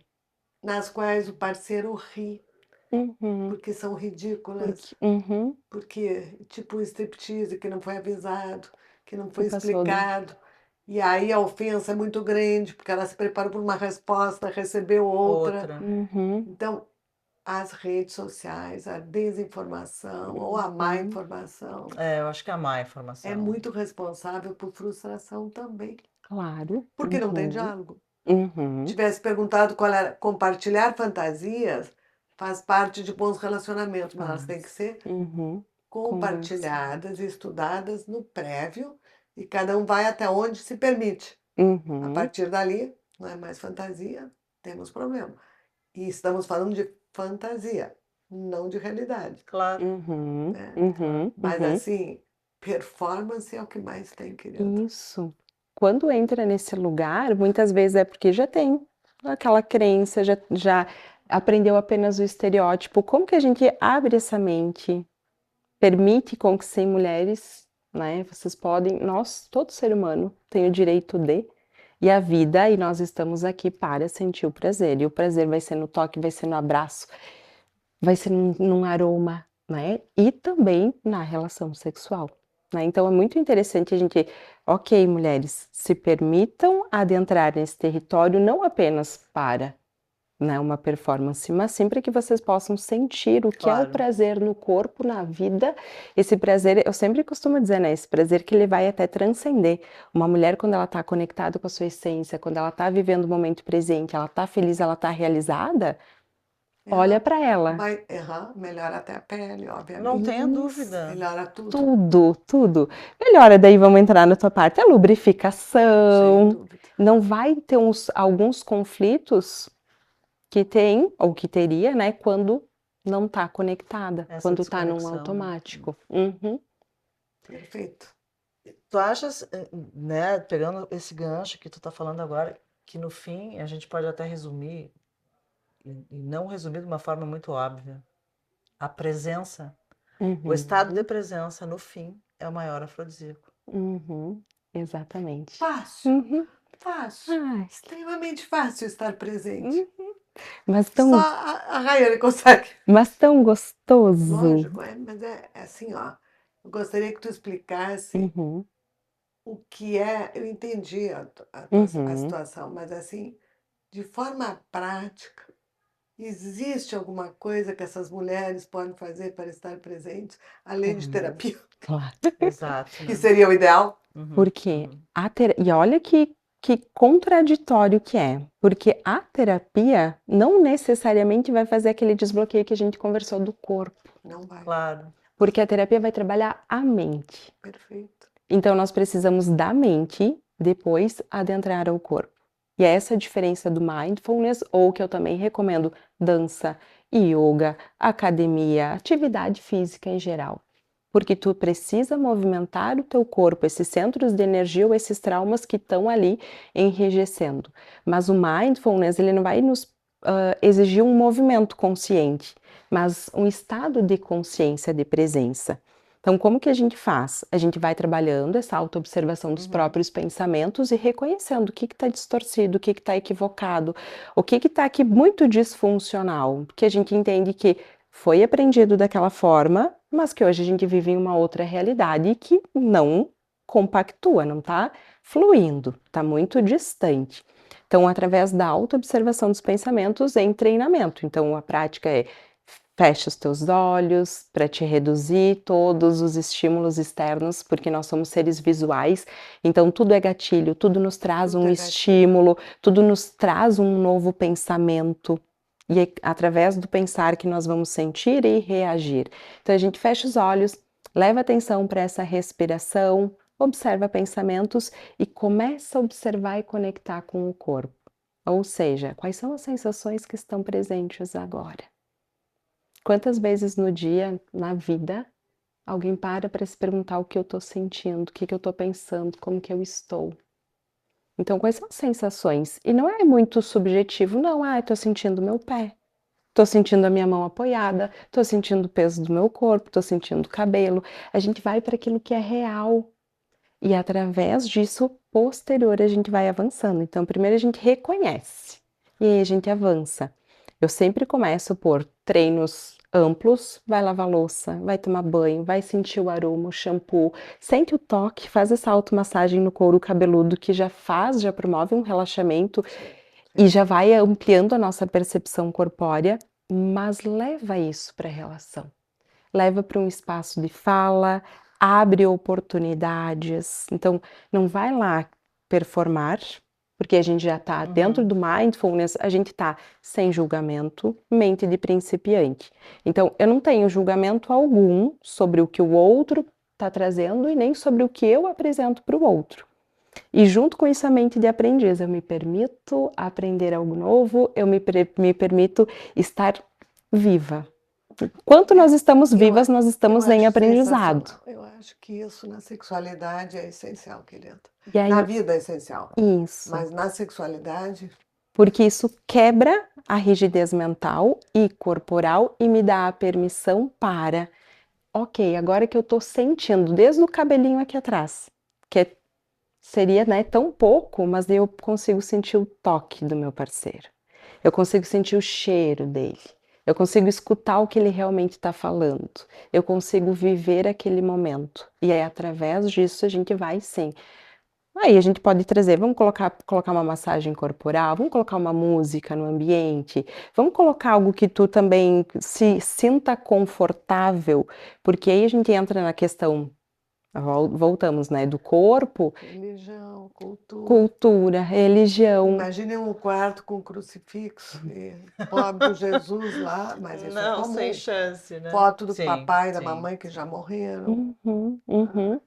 nas quais o parceiro ri, Uhum. porque são ridículas, Uhum. porque, tipo, striptease que não foi avisado, que não foi Que passou do- explicado. E aí a ofensa é muito grande, porque ela se preparou por uma resposta, recebeu outra. Uhum. Então, as redes sociais, a desinformação ou a má informação É, eu acho que é a má informação. é muito responsável por frustração também, Claro. porque não tem Uhum. diálogo. Uhum. Tivesse perguntado qual era compartilhar fantasias, faz parte de bons relacionamentos, mas elas têm que ser Uhum. compartilhadas e estudadas no prévio e cada um vai até onde se permite. A Uhum. partir dali, não é mais fantasia, temos problema. E estamos falando de fantasia, não de realidade. Claro. Uhum. né? Uhum. Mas Uhum. assim, performance é o que mais tem, querida. Isso. Quando entra nesse lugar, muitas vezes é porque já tem aquela crença, já aprendeu apenas o estereótipo. Como que a gente abre essa mente, permite com que sem mulheres, né? Vocês podem, nós, todo ser humano tem o direito de, e a vida, e nós estamos aqui para sentir o prazer. E o prazer vai ser no toque, vai ser no abraço, vai ser num aroma, né? E também na relação sexual, né? Então é muito interessante a gente, ok, mulheres, se permitam adentrar nesse território não apenas para né, uma performance, mas sim para que vocês possam sentir o que é o Claro. prazer no corpo, na vida. Esse prazer, eu sempre costumo dizer, né, esse prazer que ele vai até transcender. Uma mulher, quando ela está conectada com a sua essência, quando ela está vivendo o momento presente, ela está feliz, ela está realizada, olha para ela. Melhora até a pele, obviamente. Não tenha Isso. dúvida. Melhora tudo. Tudo. Melhora, daí vamos entrar na tua parte, a Sem lubrificação. dúvida. Não vai ter alguns conflitos que tem, ou que teria, né, quando não tá conectada, Essa quando tá num desconexão. automático. Uhum. Perfeito. Tu achas, né, pegando esse gancho que tu tá falando agora, que no fim a gente pode até resumir, e não resumir de uma forma muito óbvia, a presença, o estado de presença, no fim, é o maior afrodisíaco. Uhum. Exatamente. Fácil, Uhum. fácil. Ai, Extremamente fácil estar presente. mas Só tão, a Rayane consegue. mas tão gostoso. Lógico, mas é assim, ó. Eu gostaria que tu explicasse Uhum. o que é. Eu entendi a Uhum. situação, mas assim, de forma prática, existe alguma coisa que essas mulheres podem fazer para estar presentes, além de terapia? Claro. Exato, Que né? seria o ideal? Porque e olha que contraditório que é, porque a terapia não necessariamente vai fazer aquele desbloqueio que a gente conversou do corpo, Não vai. Claro. porque a terapia vai trabalhar a mente. Perfeito. Então nós precisamos da mente depois adentrar ao corpo. E é essa a diferença do mindfulness, ou que eu também recomendo, dança, yoga, academia, atividade física em geral. Porque tu precisa movimentar o teu corpo, esses centros de energia ou esses traumas que estão ali enrijecendo. Mas o mindfulness, ele não vai nos exigir um movimento consciente, mas um estado de consciência, de presença. Então, como que a gente faz? A gente vai trabalhando essa autoobservação dos próprios pensamentos e reconhecendo o que está distorcido, o que está equivocado, o que está aqui muito disfuncional, porque a gente entende que foi aprendido daquela forma, mas que hoje a gente vive em uma outra realidade que não compactua, não está fluindo, está muito distante. Então, através da autoobservação dos pensamentos em treinamento. Então, a prática é fecha os teus olhos para te reduzir todos os estímulos externos, porque nós somos seres visuais, então tudo é gatilho, tudo nos traz Tudo um é estímulo, tudo nos traz um novo pensamento. E é através do pensar que nós vamos sentir e reagir. Então a gente fecha os olhos, leva atenção para essa respiração, observa pensamentos e começa a observar e conectar com o corpo. Ou seja, quais são as sensações que estão presentes agora? Quantas vezes no dia, na vida, alguém para se perguntar o que eu estou sentindo, o que eu estou pensando, como que eu estou? Então, quais são as sensações? E não é muito subjetivo, não. Ah, estou sentindo meu pé, estou sentindo a minha mão apoiada, estou sentindo o peso do meu corpo, estou sentindo o cabelo. A gente vai para aquilo que é real. E através disso, posterior, a gente vai avançando. Então, primeiro a gente reconhece e aí a gente avança. Eu sempre começo por treinos amplos, vai lavar louça, vai tomar banho, vai sentir o aroma, o shampoo, sente o toque, faz essa automassagem no couro cabeludo que já promove um relaxamento e já vai ampliando a nossa percepção corpórea, mas leva isso para a relação. Leva para um espaço de fala, abre oportunidades. Então, não vai lá performar, porque a gente já está dentro do mindfulness, a gente está sem julgamento, mente de principiante. Então, eu não tenho julgamento algum sobre o que o outro está trazendo e nem sobre o que eu apresento para o outro. E junto com isso, a mente de aprendiz. Eu me permito aprender algo novo, eu me permito estar viva. Enquanto nós estamos vivas, nós estamos em aprendizado. Eu acho que isso na sexualidade é essencial, querida. E aí, Na vida é essencial. isso. Mas na sexualidade, Porque isso quebra a rigidez mental e corporal e me dá a permissão para, ok, agora que eu tô sentindo, desde o cabelinho aqui atrás, seria, né, tão pouco, mas eu consigo sentir o toque do meu parceiro. Eu consigo sentir o cheiro dele. Eu consigo escutar o que ele realmente está falando. Eu consigo viver aquele momento. E aí, através disso, a gente vai, sim, Aí a gente pode trazer, vamos colocar uma massagem corporal, vamos colocar uma música no ambiente, vamos colocar algo que tu também se sinta confortável, porque aí a gente entra na questão, voltamos, né, do corpo, Religião, cultura. cultura, religião. Imaginem um quarto com crucifixo e pobre do Jesus lá, mas isso é Não, comum. sem chance, né? Foto do Sim, papai e da sim. mamãe que já morreram.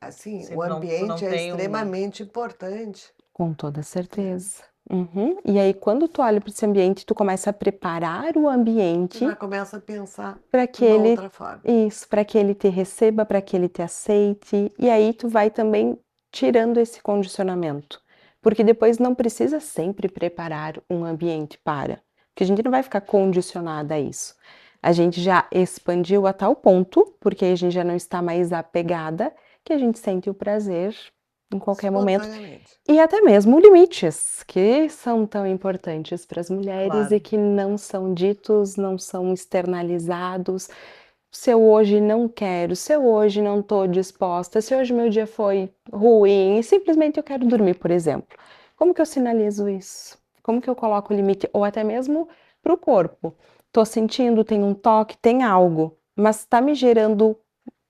Assim, Se o não ambiente é tem extremamente importante. Com toda certeza. E aí, quando tu olha para esse ambiente, tu começa a preparar o Tu ambiente já começa a pensar para que de uma ele, outra forma. isso, para que ele te receba, para que ele te aceite. E aí tu vai também tirando esse condicionamento. Porque depois não precisa sempre preparar um ambiente para. Porque a gente não vai ficar condicionada a isso. A gente já expandiu a tal ponto, porque a gente já não está mais apegada, que a gente sente o prazer em qualquer momento. Espontaneamente. E até mesmo limites, que são tão importantes para as mulheres Claro. e que não são ditos, não são externalizados. Se eu hoje não quero, se eu hoje não estou disposta, se hoje meu dia foi ruim e simplesmente eu quero dormir, por exemplo. Como que eu sinalizo isso? Como que eu coloco o limite? Ou até mesmo para o corpo. Estou sentindo, tem um toque, tem algo, mas está me gerando,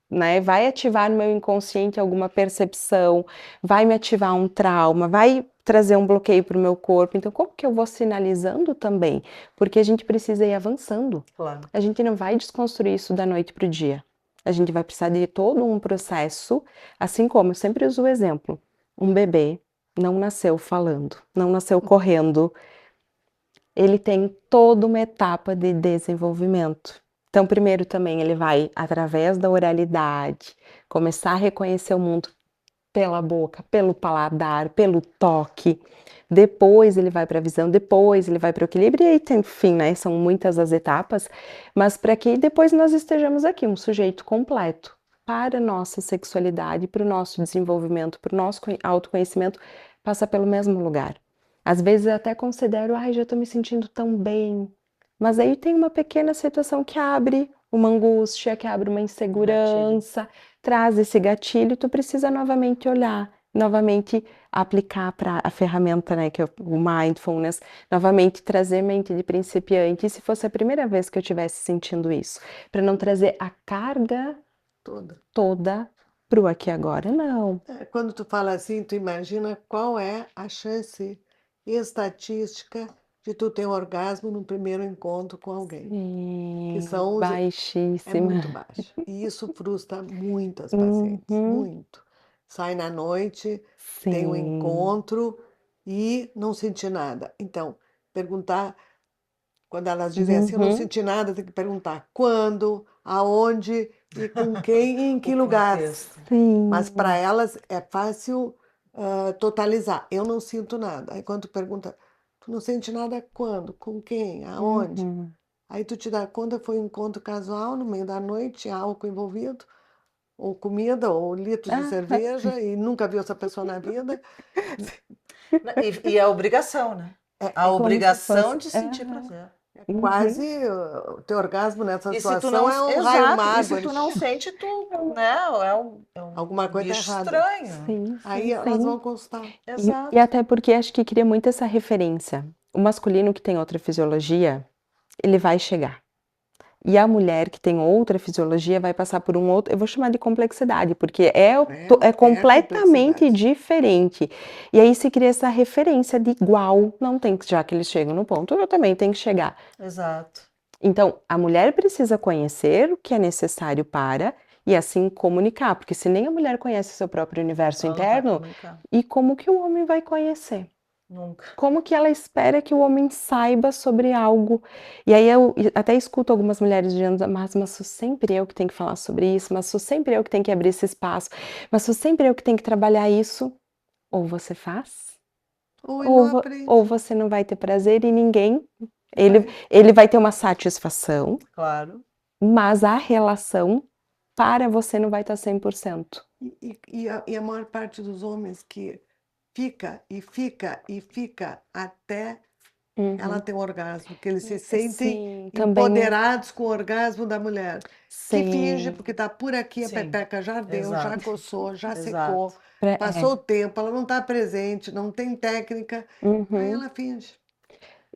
né? Vai ativar no meu inconsciente alguma percepção, vai me ativar um trauma, vai trazer um bloqueio para o meu corpo. Então, como que eu vou sinalizando também? Porque a gente precisa ir avançando. Claro. A gente não vai desconstruir isso da noite para o dia. A gente vai precisar de todo um processo, assim como eu sempre uso o exemplo: um bebê não nasceu falando, não nasceu correndo. Ele tem toda uma etapa de desenvolvimento. Então, primeiro também ele vai, através da oralidade, começar a reconhecer o mundo pela boca, pelo paladar, pelo toque. Depois ele vai para a visão, depois ele vai para o equilíbrio, e aí, enfim, né? São muitas as etapas, mas para que depois nós estejamos aqui, um sujeito completo para a nossa sexualidade, para o nosso desenvolvimento, para o nosso autoconhecimento, passa pelo mesmo lugar. Às vezes eu até considero, ai, já estou me sentindo tão bem. Mas aí tem uma pequena situação que abre uma angústia, que abre uma insegurança, traz esse gatilho, tu precisa novamente olhar, novamente aplicar para a ferramenta, né, que é o mindfulness, novamente trazer mente de principiante. E se fosse a primeira vez que eu estivesse sentindo isso, para não trazer a carga toda pro aqui e agora, não. Quando tu fala assim, tu imagina qual é a chance estatística de tu ter um orgasmo no primeiro encontro com alguém. Que são É Baixíssima. muito baixa. E isso frustra muitas pacientes, muito. Sai na noite, tem um Sim. encontro e não senti nada. Então, perguntar, quando elas dizem assim, eu não senti nada, tem que perguntar quando, aonde e com quem e em que lugar. Sim. Mas para elas é fácil totalizar. Eu não sinto nada. Aí quando tu pergunta, tu não sente nada quando? Com quem? Aonde? Aí tu te dá conta, foi um encontro casual, no meio da noite, tinha álcool envolvido, ou comida, ou litros de cerveja, e nunca viu essa pessoa na vida. E a obrigação, né? A obrigação de sentir prazer. É quase o teu orgasmo nessa E se situação tu não, é um exato, raio e mágico. se tu não sente, tu, né, é um Alguma coisa bicho errada. estranho. Sim, Aí elas vão consultar. Exato. E até porque acho que cria muito essa referência. O masculino que tem outra fisiologia, ele vai chegar. E a mulher que tem outra fisiologia vai passar por um outro, eu vou chamar de complexidade, porque é completamente complexidade. diferente. E aí se cria essa referência de igual, não tem que, já que eles chegam no ponto, eu também tenho que chegar. Exato. Então, a mulher precisa conhecer o que é necessário para, e assim comunicar, porque se nem a mulher conhece seu próprio universo Ela não vai interno, comunicar. e como que o homem vai conhecer? Nunca. Como que ela espera que o homem saiba sobre algo? E aí eu até escuto algumas mulheres dizendo, mas sou sempre eu que tenho que falar sobre isso, mas sou sempre eu que tenho que abrir esse espaço, mas sou sempre eu que tenho que trabalhar isso. Ou você faz, ou você não vai ter prazer e ninguém. Ele vai ter uma satisfação, Claro. mas a relação para você não vai estar 100%. E a maior parte dos homens que fica até ela tem um orgasmo, que eles se sentem Sim, também. empoderados com o orgasmo da mulher. Que finge, Sim. porque tá por aqui, a Sim, pepeca já deu, já exato. coçou, já Exato. secou, passou o tempo, ela não tá presente, não tem técnica, aí Uhum. ela finge.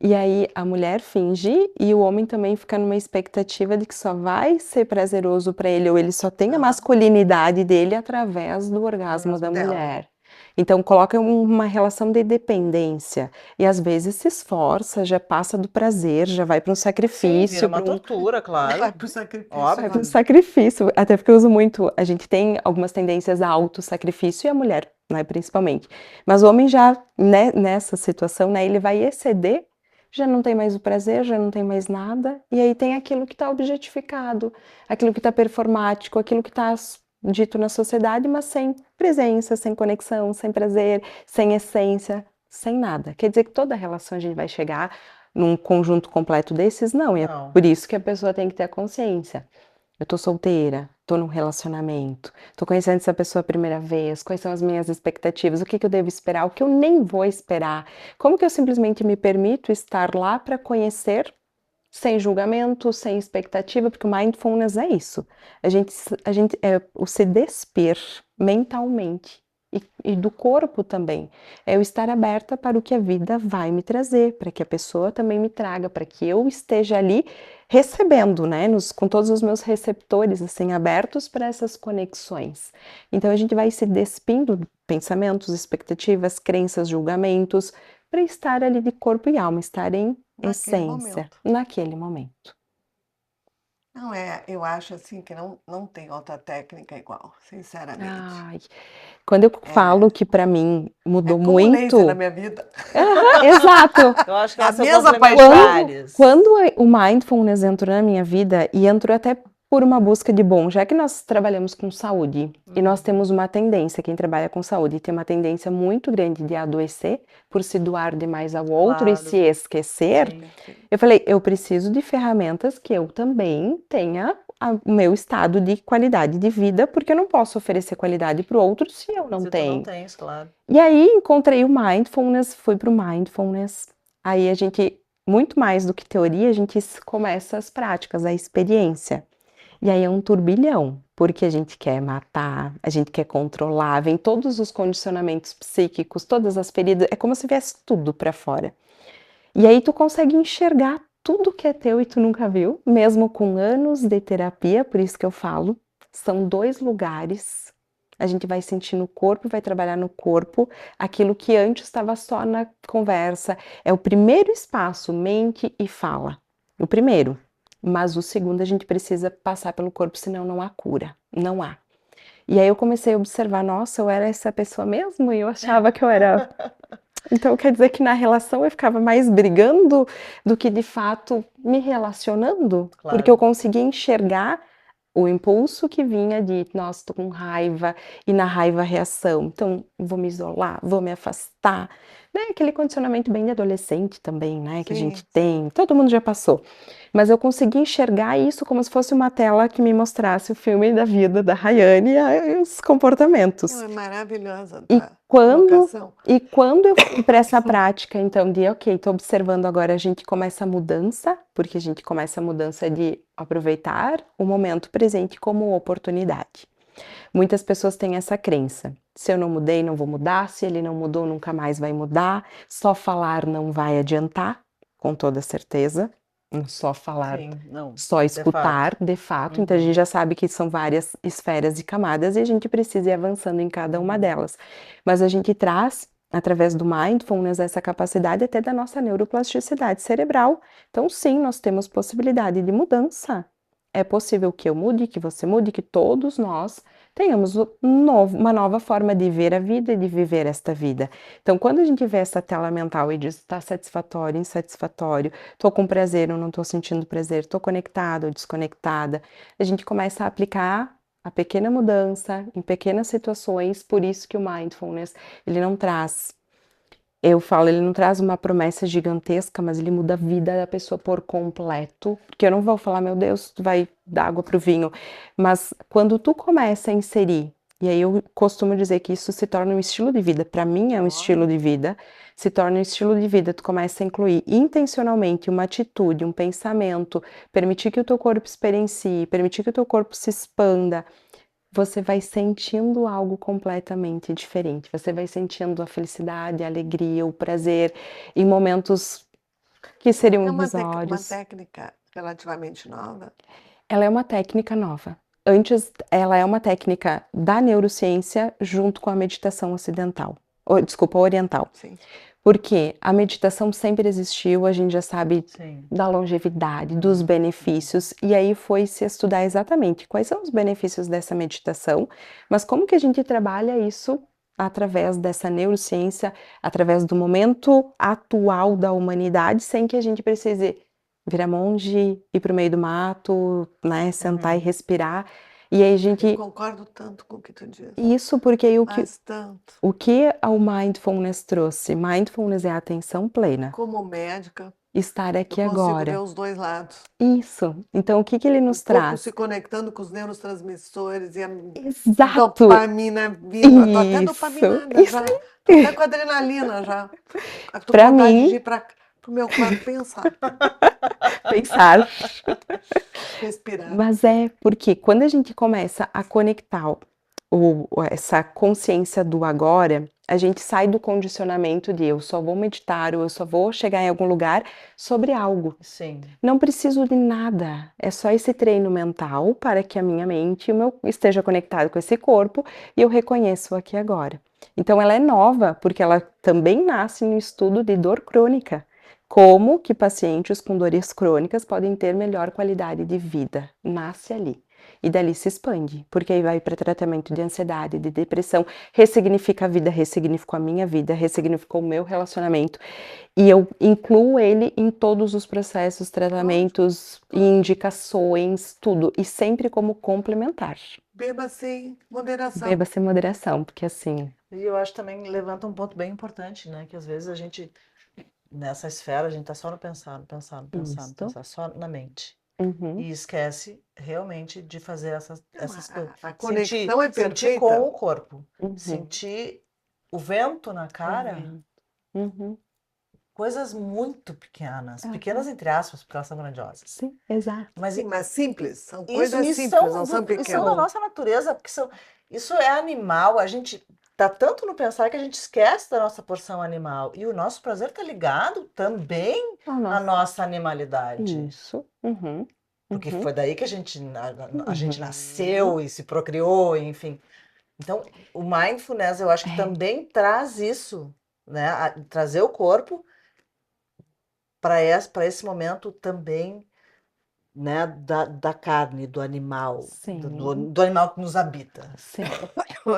E aí a mulher finge e o homem também fica numa expectativa de que só vai ser prazeroso para ele, ou ele só tem a masculinidade dele através do orgasmo da dela. mulher. Então coloca uma relação de dependência e às vezes se esforça, já passa do prazer, já vai para um Sim, sacrifício, vira uma para um tortura, claro. Vai pro sacrifício. vai para Óbvio. um sacrifício, até porque eu uso muito, a gente tem algumas tendências a auto-sacrifício e a mulher, né, principalmente. Mas o homem já, né, nessa situação, né, ele vai exceder, já não tem mais o prazer, já não tem mais nada, e aí tem aquilo que está objetificado, aquilo que está performático, aquilo que está dito na sociedade, mas sem presença, sem conexão, sem prazer, sem essência, sem nada. Quer dizer que toda relação a gente vai chegar num conjunto completo desses? Não, e é Não. por isso que a pessoa tem que ter a consciência. Eu tô solteira, tô num relacionamento, tô conhecendo essa pessoa a primeira vez, quais são as minhas expectativas, o que que eu devo esperar, o que eu nem vou esperar, como que eu simplesmente me permito estar lá para conhecer sem julgamento, sem expectativa, porque o mindfulness é isso. A gente é o se despir mentalmente e do corpo também. É eu estar aberta para o que a vida vai me trazer, para que a pessoa também me traga, para que eu esteja ali recebendo, né, com todos os meus receptores assim abertos para essas conexões. Então a gente vai se despindo de pensamentos, expectativas, crenças, julgamentos, para estar ali de corpo e alma, estar em Naquele essência, momento. naquele momento. Não é, eu acho assim que não tem outra técnica igual, sinceramente. Ai, quando eu falo que para mim mudou como laser na muito. minha vida. Exato. Eu acho que A elas são mesma complementares. Quando o mindfulness entrou na minha vida, e entrou até por uma busca de bom, já que nós trabalhamos com saúde, e nós temos uma tendência, quem trabalha com saúde, tem uma tendência muito grande de adoecer, por se doar demais ao outro e Claro. se esquecer, Sim. eu falei, eu preciso de ferramentas que eu também tenha o meu estado de qualidade de vida, porque eu não posso oferecer qualidade para o outro se eu não Se tu tenho. não tens, claro. E aí encontrei o mindfulness, fui pro mindfulness. Aí a gente, muito mais do que teoria, a gente começa as práticas, a experiência. E aí é um turbilhão, porque a gente quer matar, a gente quer controlar, vem todos os condicionamentos psíquicos, todas as feridas, é como se viesse tudo para fora. E aí tu consegue enxergar tudo que é teu e tu nunca viu, mesmo com anos de terapia, por isso que eu falo, são 2 lugares. A gente vai sentir no corpo, vai trabalhar no corpo aquilo que antes estava só na conversa. É o primeiro espaço, mente e fala. O primeiro. Mas o segundo a gente precisa passar pelo corpo, senão não há cura. Não há. E aí eu comecei a observar, nossa, eu era essa pessoa mesmo e eu achava que eu era. Então quer dizer que na relação eu ficava mais brigando do que de fato me relacionando, Claro. porque eu conseguia enxergar o impulso que vinha de, nossa, tô com raiva, e na raiva a reação, então vou me isolar, vou me afastar, né? Aquele condicionamento bem de adolescente também, né? Que a gente tem, todo mundo já passou. Mas eu consegui enxergar isso como se fosse uma tela que me mostrasse o filme da vida da Rayane e os comportamentos. É maravilhosa E a quando, colocação. e quando eu fui para essa prática, então, de ok, tô observando agora, a gente começa a mudança, porque a gente começa a mudança de aproveitar o momento presente como oportunidade. Muitas pessoas têm essa crença. Se eu não mudei, não vou mudar. Se ele não mudou, nunca mais vai mudar. Só falar não vai adiantar, com toda certeza. Só falar, Sim, não, só escutar, de fato. Então a gente já sabe que são várias esferas e camadas e a gente precisa ir avançando em cada uma delas. Mas a gente traz, através do mindfulness, essa capacidade até da nossa neuroplasticidade cerebral. Então, sim, nós temos possibilidade de mudança. É possível que eu mude, que você mude, que todos nós tenhamos uma nova forma de ver a vida e de viver esta vida. Então, quando a gente vê essa tela mental e diz, está satisfatório, insatisfatório, estou com prazer ou não estou sentindo prazer, estou conectada ou desconectada, a gente começa a aplicar a pequena mudança em pequenas situações, por isso que o mindfulness, ele não traz, eu falo, ele não traz uma promessa gigantesca, mas ele muda a vida da pessoa por completo, porque eu não vou falar, meu Deus, tu vai dar água pro vinho, mas quando tu começa a inserir E aí eu costumo dizer que isso se torna um estilo de vida. Para mim é um estilo de vida, se torna um estilo de vida. Tu começa a incluir intencionalmente uma atitude, um pensamento, permitir que o teu corpo experiencie, permitir que o teu corpo se expanda. Você vai sentindo algo completamente diferente. Você vai sentindo a felicidade, a alegria, o prazer em momentos que seriam É uma irrisórios. técnica relativamente nova. Ela é uma técnica nova. Antes, ela é uma técnica da neurociência junto com a meditação ocidental. Desculpa, oriental. Sim. Porque a meditação sempre existiu, a gente já sabe Sim. da longevidade, dos benefícios, e aí foi se estudar exatamente quais são os benefícios dessa meditação, mas como que a gente trabalha isso através dessa neurociência, através do momento atual da humanidade, sem que a gente precise virar monge, ir para o meio do mato, né, sentar e respirar. E aí a Eu gente... concordo tanto com o que tu diz. Isso porque aí Mas tanto. o que o Mindfulness trouxe? Mindfulness é a atenção plena. Como médica, Estar aqui eu consigo ver agora. os dois lados. Isso. Então, o que ele nos O corpo traz? se conectando com os neurotransmissores e a Exato! dopamina vindo. Tô até dopaminada Isso já. Tô até com adrenalina já. Tô Pra com vontade mim- de ir pro meu quarto pensar, Pensar. respirar. Mas é porque quando a gente começa a conectar essa consciência do agora, a gente sai do condicionamento de eu só vou meditar ou eu só vou chegar em algum lugar sobre algo. Sim. Não preciso de nada, é só esse treino mental para que a minha mente e o meu esteja conectado com esse corpo e eu reconheço o aqui e agora. Então ela é nova porque ela também nasce no estudo de dor crônica. Como que pacientes com dores crônicas podem ter melhor qualidade de vida? Nasce ali. E dali se expande, porque aí vai para tratamento de ansiedade, de depressão, ressignifica a vida, ressignificou a minha vida, ressignificou o meu relacionamento. E eu incluo ele em todos os processos, tratamentos, indicações, tudo. E sempre como complementar. Beba sem moderação. Beba sem moderação, porque assim... E eu acho também levanta um ponto bem importante, né? Que às vezes a gente, nessa esfera, a gente tá só no pensar, no pensar, no pensar, no Isso. pensar, só na mente. Uhum. E esquece realmente de fazer essas coisas. A conexão é Sentir perfeita. com o corpo. Uhum. Sentir o vento na cara. Uhum. Coisas muito pequenas. Aham. Pequenas entre aspas, porque elas são grandiosas. Sim, exato. Mas Sim, mas simples. São isso, coisas isso simples, são, não são isso pequenas. são da nossa natureza, porque isso é animal. A gente tá tanto no pensar que a gente esquece da nossa porção animal. E o nosso prazer tá ligado também à nossa animalidade. Isso. Uhum. Porque Uhum. foi daí que a gente nasceu e se procriou, enfim. Então, o mindfulness, eu acho que também traz isso, né? Trazer o corpo para esse momento também, né? Da carne, do animal, Sim. do animal que nos habita. Sim.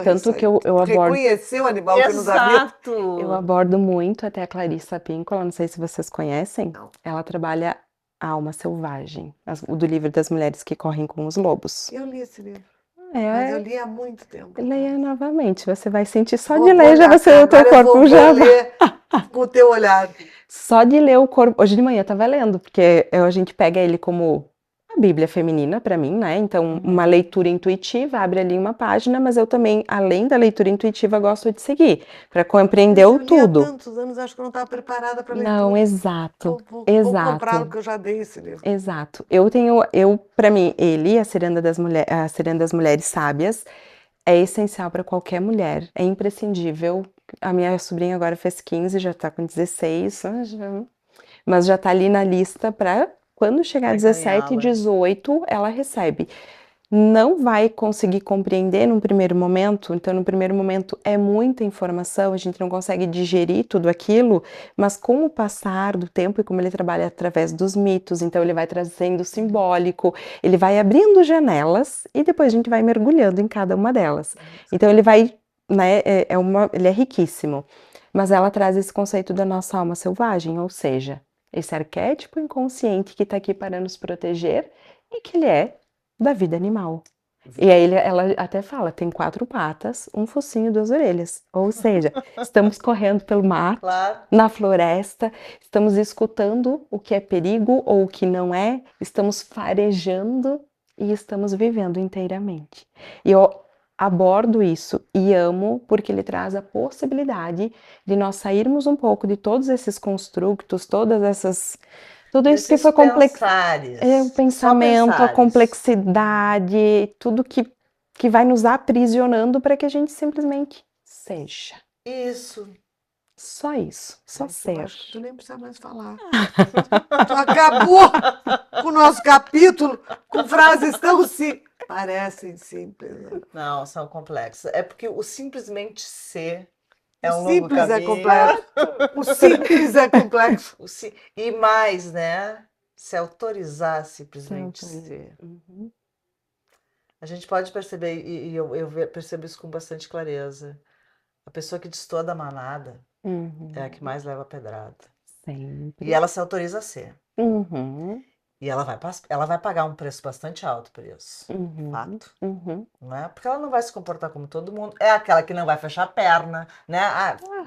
Tanto que eu abordo... Reconhecer o animal que nos habita. Exato! Eu abordo muito até a Clarissa Pinkola, não sei se vocês conhecem. Não. Ela trabalha a alma selvagem, o do livro das mulheres que correm com os lobos. Eu li esse livro, mas eu É, li há muito tempo. leia novamente, você vai sentir só Vou de ler, já olhar, você o teu agora eu corpo vou já... ler com o teu olhar. Só de ler o corpo. Hoje de manhã eu tava lendo, porque a gente pega ele como a Bíblia feminina para mim, né? Então, uma leitura intuitiva, abre ali uma página, mas eu também, além da leitura intuitiva, gosto de seguir, para compreender o Mas eu li tudo. há tantos anos, acho que eu não estava preparada para leitura. Não, exato. Vou Exato. comprá-lo, porque eu já dei esse livro. Exato. Para mim, ele, a Ciranda das Mulheres Sábias, é essencial para qualquer mulher, é imprescindível. A minha sobrinha agora fez 15, já tá com 16, mas já tá ali na lista para quando chegar a Vai 17, ganhá-la. 18, ela recebe. Não vai conseguir compreender num primeiro momento, então no primeiro momento é muita informação, a gente não consegue digerir tudo aquilo, mas com o passar do tempo e como ele trabalha através dos mitos, então ele vai trazendo simbólico, ele vai abrindo janelas e depois a gente vai mergulhando em cada uma delas. Então ele vai, né, ele é riquíssimo, mas ela traz esse conceito da nossa alma selvagem, ou seja, esse arquétipo inconsciente que está aqui para nos proteger e que ele é da vida animal. E aí ela até fala, tem 4 patas, um focinho e 2 orelhas. Ou seja, estamos correndo pelo mato, Claro. na floresta, estamos escutando o que é perigo ou o que não é, estamos farejando e estamos vivendo inteiramente. E abordo isso e amo porque ele traz a possibilidade de nós sairmos um pouco de todos esses construtos, tudo isso que Desses foi complexo, pensares. o Só pensamento, a pensares. complexidade, tudo que vai nos aprisionando para que a gente simplesmente seja. Isso. Só isso, só Eu ser. acho que tu nem precisa mais falar. Tu acabou com o nosso capítulo com frases tão parecem simples. Né? Não, são complexas. É porque o simplesmente ser é O um longo simples é caminho. complexo. O simples é complexo. E mais, né? Se autorizar a simplesmente Sempre. ser. Uhum. A gente pode perceber, e eu percebo isso com bastante clareza. A pessoa que destoa da manada Uhum. é a que mais leva pedrada. Sempre. E ela se autoriza a ser. Uhum. E ela vai pagar um preço bastante alto por isso. Uhum. Fato. Uhum. Não é? Porque ela não vai se comportar como todo mundo. É aquela que não vai fechar a perna, né?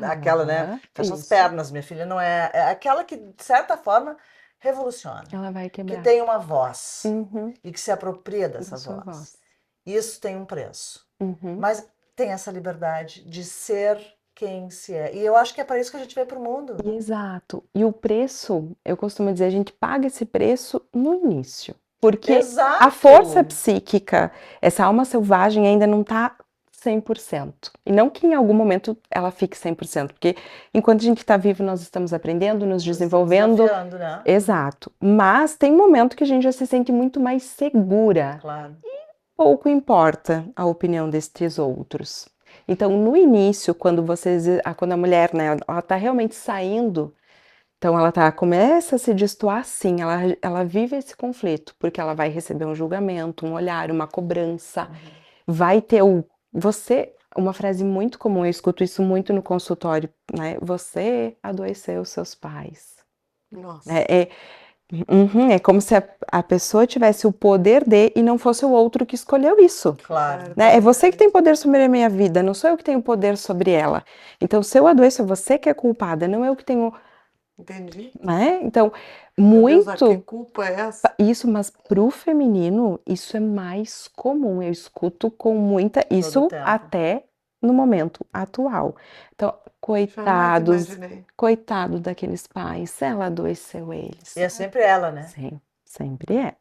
Aquela, né? Fecha as isso. pernas, minha filha, não é. É aquela que, de certa forma, revoluciona. Ela vai Que quebrar. tem uma voz Uhum. e que se apropria dessa Da sua voz. voz. Isso tem um preço. Uhum. Mas tem essa liberdade de ser quem se é. E eu acho que é para isso que a gente veio para o mundo. Exato. E o preço, eu costumo dizer, a gente paga esse preço no início. Porque Exato. a força psíquica, essa alma selvagem ainda não está 100%. E não que em algum momento ela fique 100%, porque enquanto a gente está vivo, nós estamos aprendendo, nos desenvolvendo. Desafiando, né? Exato. Mas tem momento que a gente já se sente muito mais segura. Claro. Pouco importa a opinião destes outros. Então, no início, quando a mulher, né, ela tá realmente saindo, então começa a se destoar, sim, ela vive esse conflito, porque ela vai receber um julgamento, um olhar, uma cobrança, vai ter uma frase muito comum, eu escuto isso muito no consultório, né, você adoeceu seus pais. Nossa. É como se a pessoa tivesse o poder e não fosse o outro que escolheu isso. Claro. Né? É você que tem poder sobre a minha vida, não sou eu que tenho poder sobre ela. Então, se eu adoeço, é você que é culpada, não eu que tenho. Entendi. Né? Então, Meu Deus, que muito culpa é essa? isso, mas pro feminino, isso é mais comum. Eu escuto com muita. Isso tempo. até no momento atual. Então, Jamais imaginei. coitado daqueles pais, ela adoeceu eles. E é sempre ela, né? Sim, sempre é.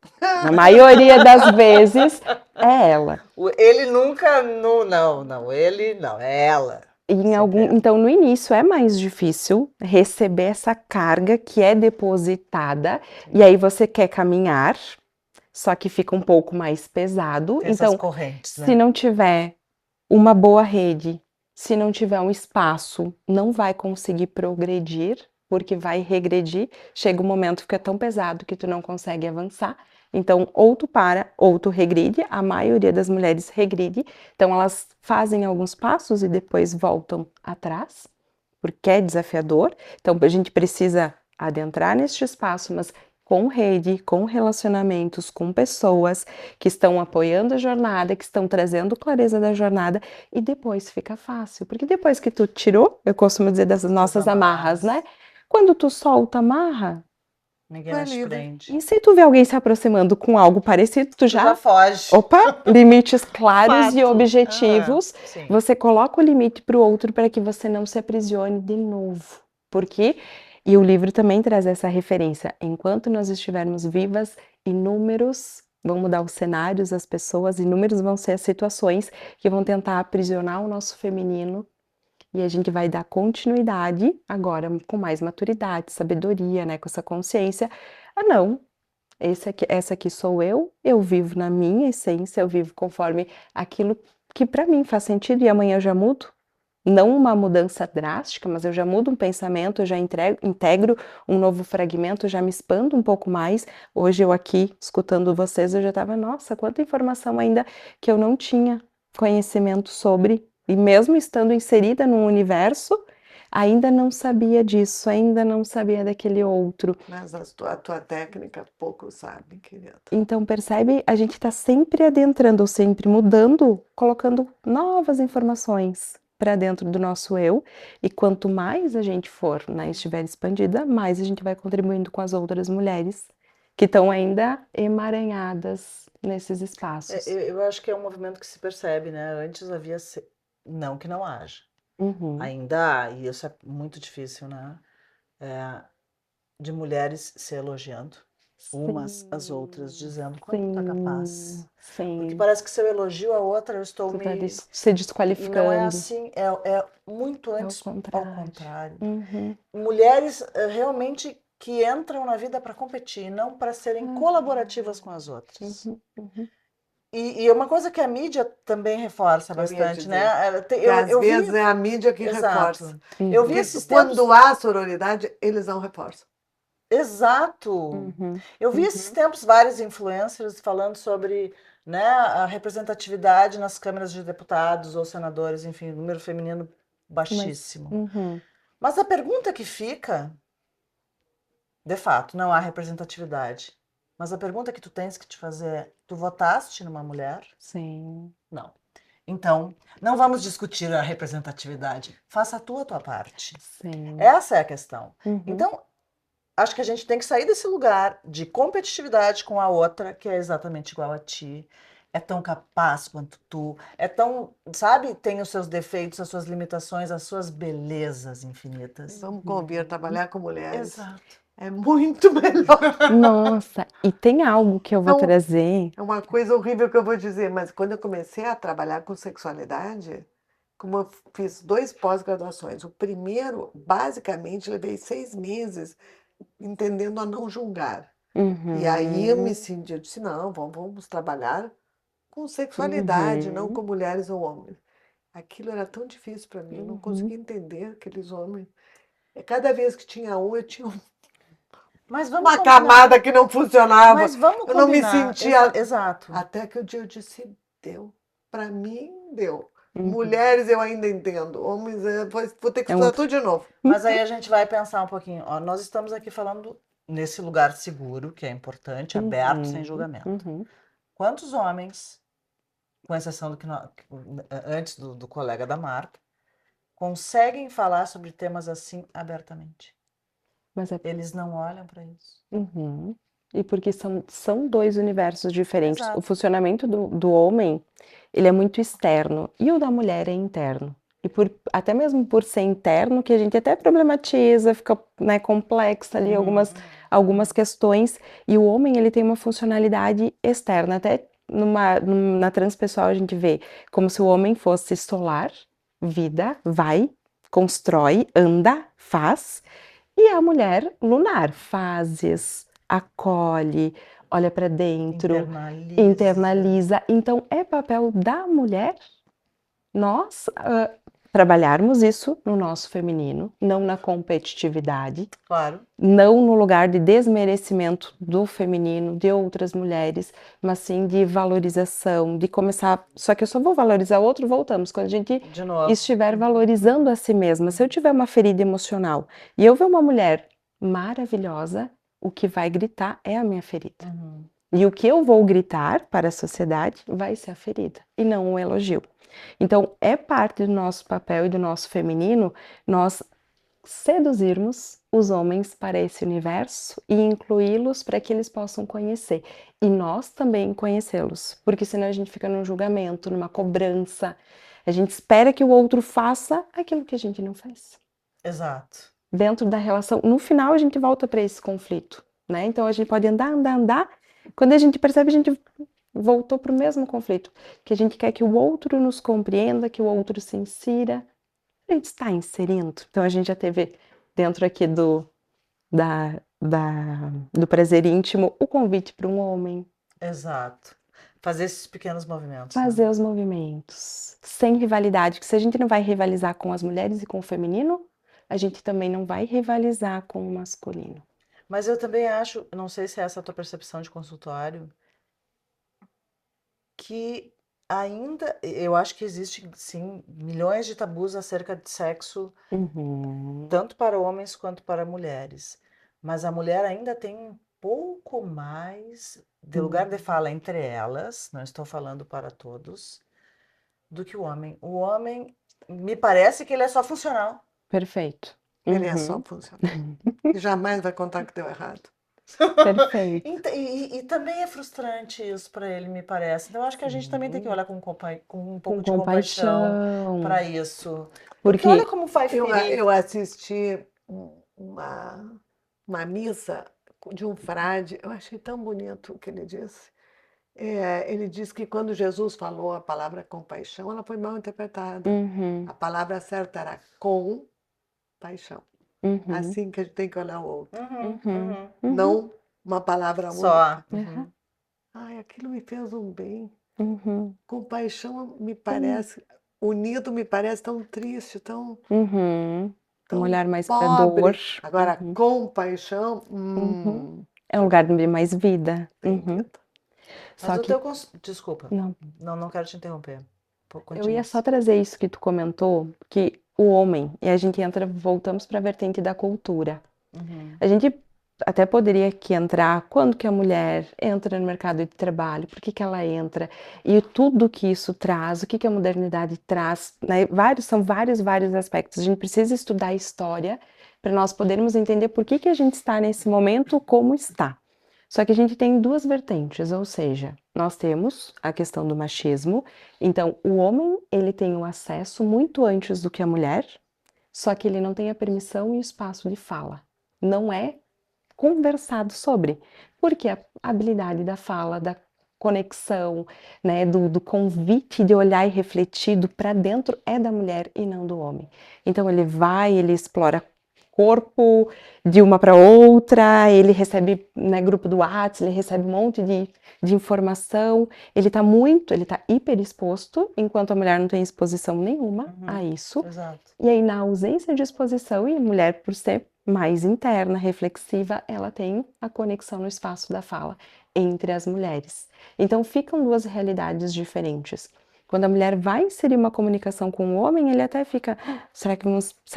Na maioria das vezes é ela. Ele nunca, não, ele não, é ela. Então, no início é mais difícil receber essa carga que é depositada, e aí você quer caminhar, só que fica um pouco mais pesado. Tem Então, essas correntes, né? se não tiver uma boa rede, se não tiver um espaço, não vai conseguir progredir, porque vai regredir. Chega um momento que fica tão pesado que tu não consegue avançar. Então, ou tu para, ou tu regride. A maioria das mulheres regride. Então, elas fazem alguns passos e depois voltam atrás, porque é desafiador. Então, a gente precisa adentrar neste espaço, mas com rede, com relacionamentos, com pessoas que estão apoiando a jornada, que estão trazendo clareza da jornada, e depois fica fácil. Porque depois que tu tirou, eu costumo dizer das nossas amarras, né? Quando tu solta a amarra, ninguém mais te prende. e se tu vê alguém se aproximando com algo parecido, tu já foge. Opa, limites claros Fato. e objetivos. Sim. Você coloca o limite para o outro para que você não se aprisione de novo. E o livro também traz essa referência. Enquanto nós estivermos vivas, inúmeros vão mudar os cenários, as pessoas, inúmeros vão ser as situações que vão tentar aprisionar o nosso feminino. E a gente vai dar continuidade agora com mais maturidade, sabedoria, né, com essa consciência. Não, essa aqui sou eu vivo na minha essência, eu vivo conforme aquilo que para mim faz sentido e amanhã eu já mudo. Não uma mudança drástica, mas eu já mudo um pensamento, eu já integro um novo fragmento, eu já me expando um pouco mais. Hoje eu aqui, escutando vocês, eu já estava, nossa, quanta informação ainda que eu não tinha conhecimento sobre. E mesmo estando inserida num universo, ainda não sabia disso, ainda não sabia daquele outro. Mas a tua técnica poucos sabem, querida. Então, percebe? A gente está sempre adentrando, ou sempre mudando, colocando novas informações para dentro do nosso eu. E quanto mais a gente for, né, estiver expandida, mais a gente vai contribuindo com as outras mulheres que estão ainda emaranhadas nesses espaços. Eu acho que é um movimento que se percebe, né? Antes havia. Não que não haja. Uhum. Ainda há, e isso é muito difícil, né? De mulheres se elogiando, umas às outras, dizendo quanto tu tá capaz. Porque Sim, parece que se eu elogio a outra, eu estou tu tá me. se E não é desqualificando. assim, é muito É o antes ao contrário. contrário. Uhum. Mulheres realmente que entram na vida para competir, não para serem colaborativas com as outras. Uhum. Uhum. E uma coisa que a mídia também reforça Eu ia bastante, né? dizer. Que Eu, às eu vi. vezes é a mídia que reforça. Exato. Eu vi Porque esses tempos. quando há sororidade, eles não reforçam. Exato. Uhum. Eu vi esses tempos vários influencers falando sobre, né, a representatividade nas câmaras de deputados ou senadores, enfim, número feminino Mas, baixíssimo. uhum. Mas a pergunta que fica, de fato, não há representatividade. Mas a pergunta que tu tens que te fazer é: tu votaste numa mulher? Sim, Não. Então, não vamos discutir a representatividade. Faça a tua parte. sim. Essa é a questão. Uhum. Então, acho que a gente tem que sair desse lugar de competitividade com a outra, que é exatamente igual a ti. É tão capaz quanto tu. É tão, sabe, tem os seus defeitos, as suas limitações, as suas belezas infinitas. Vamos convir, trabalhar com mulheres Exato. é muito melhor. Nossa, e tem algo que eu vou Não, trazer. é uma coisa horrível que eu vou dizer, mas quando eu comecei a trabalhar com sexualidade, como eu fiz 2 pós-graduações, o primeiro, basicamente, levei 6 meses entendendo a não julgar. E aí eu me Uhum. senti, eu disse, não, vamos trabalhar com sexualidade, não Uhum. com mulheres ou homens. Aquilo era tão difícil para mim, eu não Uhum. conseguia entender aqueles homens. E cada vez que tinha um, eu tinha Mas vamos uma combinar. camada que não funcionava. Mas vamos Eu não me combinar. sentia. Exato. Até que o dia eu disse, deu. Para mim, deu. Uhum. Mulheres eu ainda entendo. Homens, vou ter que É estudar outro. tudo de novo. Mas aí a gente vai pensar um pouquinho. Ó, nós estamos aqui falando nesse lugar seguro, que é importante, aberto, sem julgamento. Uhum. Quantos homens, com exceção do que antes do colega da Marta, conseguem falar sobre temas assim abertamente? Mas é. Eles não olham para isso. Uhum. E porque são dois universos diferentes. Exato. O funcionamento do homem, ele é muito externo, e o da mulher é interno. E até mesmo por ser interno, que a gente até problematiza, fica, né, complexa ali algumas questões. E o homem, ele tem uma funcionalidade externa. Até na transpessoal a gente vê como se o homem fosse solar, vida, vai, constrói, anda, faz. E a mulher lunar, fases, acolhe, olha para dentro, internaliza. Então, é papel da mulher nós trabalharmos isso no nosso feminino, não na competitividade, Claro. não no lugar de desmerecimento do feminino, de outras mulheres, mas sim de valorização, de começar. Só que eu só vou valorizar o outro, voltamos, quando a gente De novo. estiver valorizando a si mesma. Se eu tiver uma ferida emocional e eu ver uma mulher maravilhosa, o que vai gritar é a minha ferida. E o que eu vou gritar para a sociedade vai ser a ferida e não um elogio. Então, é parte do nosso papel e do nosso feminino nós seduzirmos os homens para esse universo e incluí-los para que eles possam conhecer. E nós também conhecê-los, porque senão a gente fica num julgamento, numa cobrança. A gente espera que o outro faça aquilo que a gente não faz. Exato. Dentro da relação, no final a gente volta para esse conflito, né? Então a gente pode andar. Quando a gente percebe, a gente voltou para o mesmo conflito, que a gente quer que o outro nos compreenda, que o outro se insira. A gente está inserindo. Então a gente já teve dentro aqui do prazer íntimo o convite para um homem. Exato. Fazer esses pequenos movimentos. Fazer os movimentos. Sem rivalidade, que se a gente não vai rivalizar com as mulheres e com o feminino, a gente também não vai rivalizar com o masculino. Mas eu também acho, não sei se é essa a tua percepção de consultório, que ainda, eu acho que existe, sim, milhões de tabus acerca de sexo, tanto para homens quanto para mulheres. Mas a mulher ainda tem um pouco mais de lugar de fala entre elas, não estou falando para todos, do que o homem. O homem, me parece que ele é só funcional. Perfeito. Ele é só funcional. E jamais vai contar que deu errado. Perfeito. E também é frustrante isso para ele, me parece. Então, eu acho que a gente também tem que olhar com um Com pouco de compaixão compaixão. para isso. Porque olha Porque como vai ferir. Eu assisti uma missa de um frade, eu achei tão bonito o que ele disse. Ele disse que quando Jesus falou a palavra compaixão, ela foi mal interpretada. uhum, A palavra certa era com paixão. uhum, Assim que a gente tem que olhar o outro. Uhum, uhum, uhum. uhum, Não uma palavra Só. única. aham, Ai, aquilo me fez um bem. uhum, Compaixão me sim, parece, unido me parece tão triste, uhum. Um tão olhar mais para dor. pobre. Agora, Uhum, compaixão, uhum. É um lugar de mais vida. tem Uhum. vida. Mas Só o que, teu. Desculpa. não, Não quero te interromper. eu ia Continua. só trazer isso que tu comentou, que o homem, e a gente entra, voltamos para a vertente da cultura. Uhum. A gente até poderia aqui entrar quando que a mulher entra no mercado de trabalho, por que que ela entra, e tudo que isso traz, o que que a modernidade traz, né? São vários aspectos. A gente precisa estudar a história para nós podermos entender por que que a gente está nesse momento como está. Só que a gente tem duas vertentes, ou seja, nós temos a questão do machismo, então o homem, ele tem o acesso muito antes do que a mulher, só que ele não tem a permissão e o espaço de fala. Não é conversado sobre, porque a habilidade da fala, da conexão, né, do convite de olhar e refletido para dentro é da mulher e não do homem. Então ele explora corpo de uma para outra, ele recebe, né, grupo do WhatsApp, ele recebe um monte de informação, ele está hiper exposto, enquanto a mulher não tem exposição nenhuma a isso. Exato. E aí, na ausência de exposição, e a mulher, por ser mais interna, reflexiva, ela tem a conexão no espaço da fala entre as mulheres. Então, ficam duas realidades diferentes. Quando a mulher vai inserir uma comunicação com o homem, ele até fica: será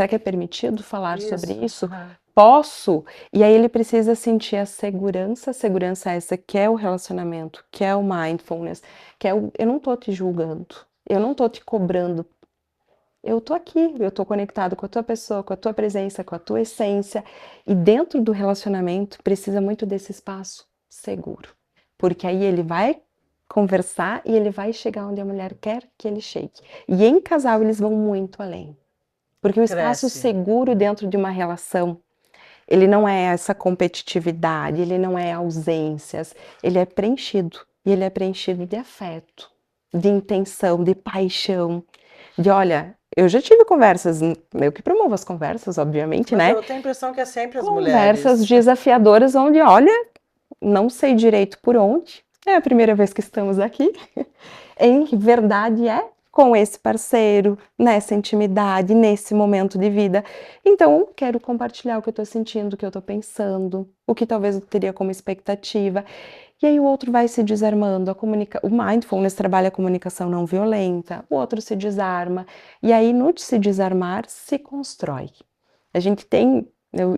que é permitido falar sobre isso? Aham. Posso? E aí ele precisa sentir a segurança essa que é o relacionamento, que é o mindfulness, que é eu não tô te julgando, eu não tô te cobrando, eu tô aqui, eu tô conectado com a tua pessoa, com a tua presença, com a tua essência. E dentro do relacionamento precisa muito desse espaço seguro. Porque aí ele vai conversar e ele vai chegar onde a mulher quer que ele chegue. E em casal eles vão muito além. Porque o espaço Cresce. seguro dentro de uma relação, ele não é essa competitividade, ele não é ausências, ele é preenchido. E ele é preenchido de afeto, de intenção, de paixão, de olha, eu já tive conversas, eu que promovo as conversas, obviamente, Mas né? eu tenho a impressão que é sempre as Conversas mulheres. desafiadoras onde, olha, não sei direito por onde, é a primeira vez que estamos aqui, em verdade é com esse parceiro, nessa intimidade, nesse momento de vida. Então, quero compartilhar o que eu estou sentindo, o que eu estou pensando, o que talvez eu teria como expectativa. E aí o outro vai se desarmando, o mindfulness trabalha a comunicação não violenta, o outro se desarma, e aí no se desarmar se constrói. A gente tem,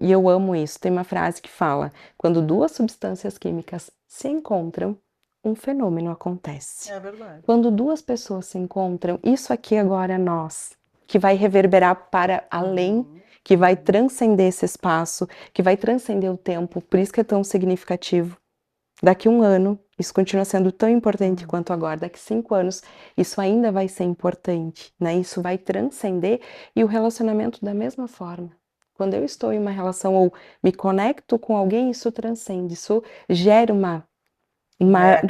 e eu amo isso, tem uma frase que fala, quando duas substâncias químicas se encontram, um fenômeno acontece. É verdade. Quando duas pessoas se encontram, isso aqui agora é nós, que vai reverberar para além, que vai transcender esse espaço, que vai transcender o tempo, por isso que é tão significativo. Daqui 1 ano, isso continua sendo tão importante quanto agora. Daqui 5 anos, isso ainda vai ser importante, né? Isso vai transcender e o relacionamento da mesma forma. Quando eu estou em uma relação ou me conecto com alguém, isso transcende, isso gera uma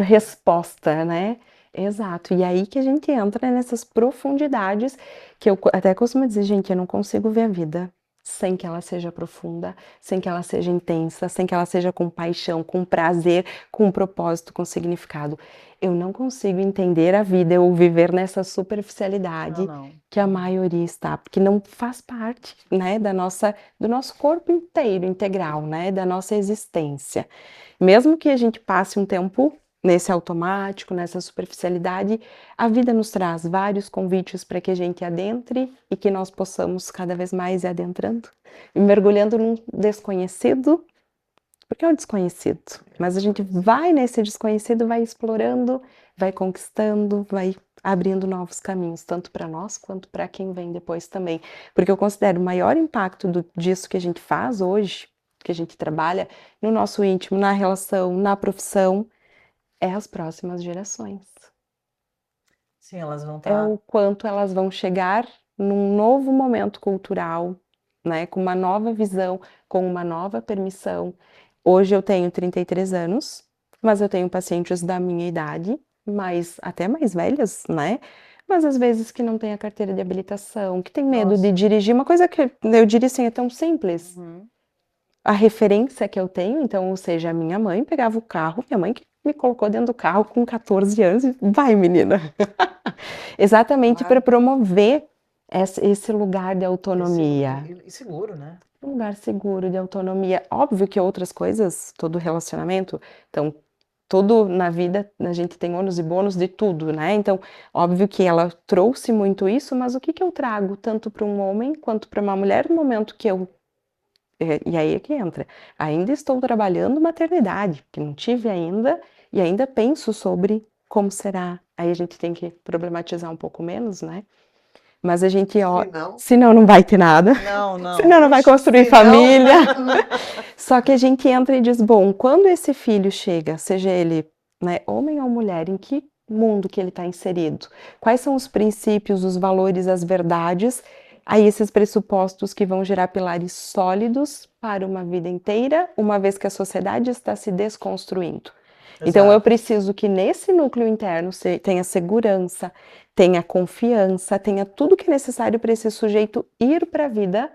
resposta, né? Exato. E aí que a gente entra nessas profundidades que eu até costumo dizer, gente, eu não consigo ver a vida sem que ela seja profunda, sem que ela seja intensa, sem que ela seja com paixão, com prazer, com propósito, com significado. Eu não consigo entender a vida ou viver nessa superficialidade Não. que a maioria está, porque não faz parte, né, do nosso corpo inteiro, integral, né, da nossa existência. Mesmo que a gente passe um tempo nesse automático, nessa superficialidade, a vida nos traz vários convites para que a gente adentre e que nós possamos cada vez mais ir adentrando e mergulhando num desconhecido, porque é um desconhecido, mas a gente vai nesse desconhecido, vai explorando, vai conquistando, vai abrindo novos caminhos, tanto para nós quanto para quem vem depois também. Porque eu considero o maior impacto disso que a gente faz hoje, que a gente trabalha, no nosso íntimo, na relação, na profissão, é as próximas gerações. Sim, elas vão É estar. o quanto elas vão chegar num novo momento cultural, né, com uma nova visão, com uma nova permissão. Hoje eu tenho 33 anos, mas eu tenho pacientes da minha idade, até mais velhas, né? Mas às vezes que não tem a carteira de habilitação, que tem medo de Nossa. dirigir, uma coisa que eu diria assim, é tão simples. Uhum. A referência que eu tenho, então, ou seja, a minha mãe pegava o carro, minha mãe que me colocou dentro do carro com 14 anos e vai, menina. Exatamente para Claro. promover esse lugar de autonomia. E seguro, né? Um lugar seguro de autonomia. Óbvio que outras coisas, todo relacionamento, então, tudo na vida, a gente tem ônus e bônus de tudo, né? Então, óbvio que ela trouxe muito isso, mas o que eu trago tanto para um homem quanto para uma mulher no momento que eu. E aí é que entra. Ainda estou trabalhando maternidade, que não tive ainda, e ainda penso sobre como será. Aí a gente tem que problematizar um pouco menos, né? Mas a gente, ó, Se não, senão não vai ter nada. Não, não. Senão não vai Ixi, construir se não, família. Só que a gente entra e diz, bom, quando esse filho chega, seja ele, né, homem ou mulher, em que mundo que ele está inserido? Quais são os princípios, os valores, as verdades? Aí esses pressupostos que vão gerar pilares sólidos para uma vida inteira, uma vez que a sociedade está se desconstruindo. Então eu Exato. preciso que nesse núcleo interno tenha segurança, tenha confiança, tenha tudo que é necessário para esse sujeito ir para a vida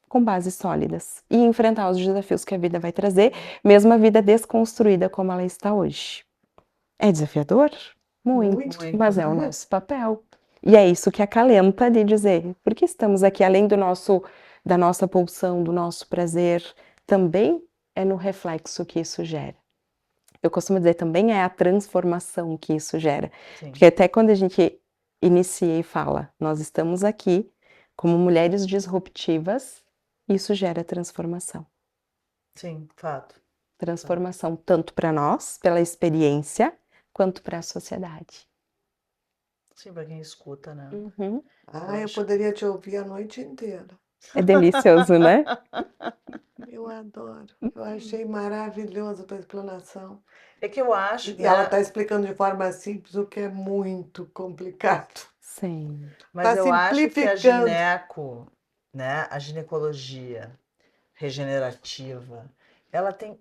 com bases sólidas e enfrentar os desafios que a vida vai trazer, mesmo a vida desconstruída como ela está hoje. É desafiador? Muito, Muito. mas é o nosso papel. E é isso que acalenta de dizer, porque estamos aqui além da nossa pulsão, do nosso prazer, também é no reflexo que isso gera. Eu costumo dizer também é a transformação que isso gera. Sim. Porque até quando a gente inicia e fala, nós estamos aqui como mulheres disruptivas, isso gera transformação. Sim, fato. Transformação tanto para nós, pela experiência, quanto para a sociedade. Sim, para quem escuta, né? Uhum. Ah, eu poderia te ouvir a noite inteira. É delicioso, né? Eu adoro. Eu achei maravilhoso a tua explanação. É que eu acho, E ela né? está explicando de forma simples o que é muito complicado. Sim. Mas Tá eu acho que a simplificando. né? A ginecologia regenerativa,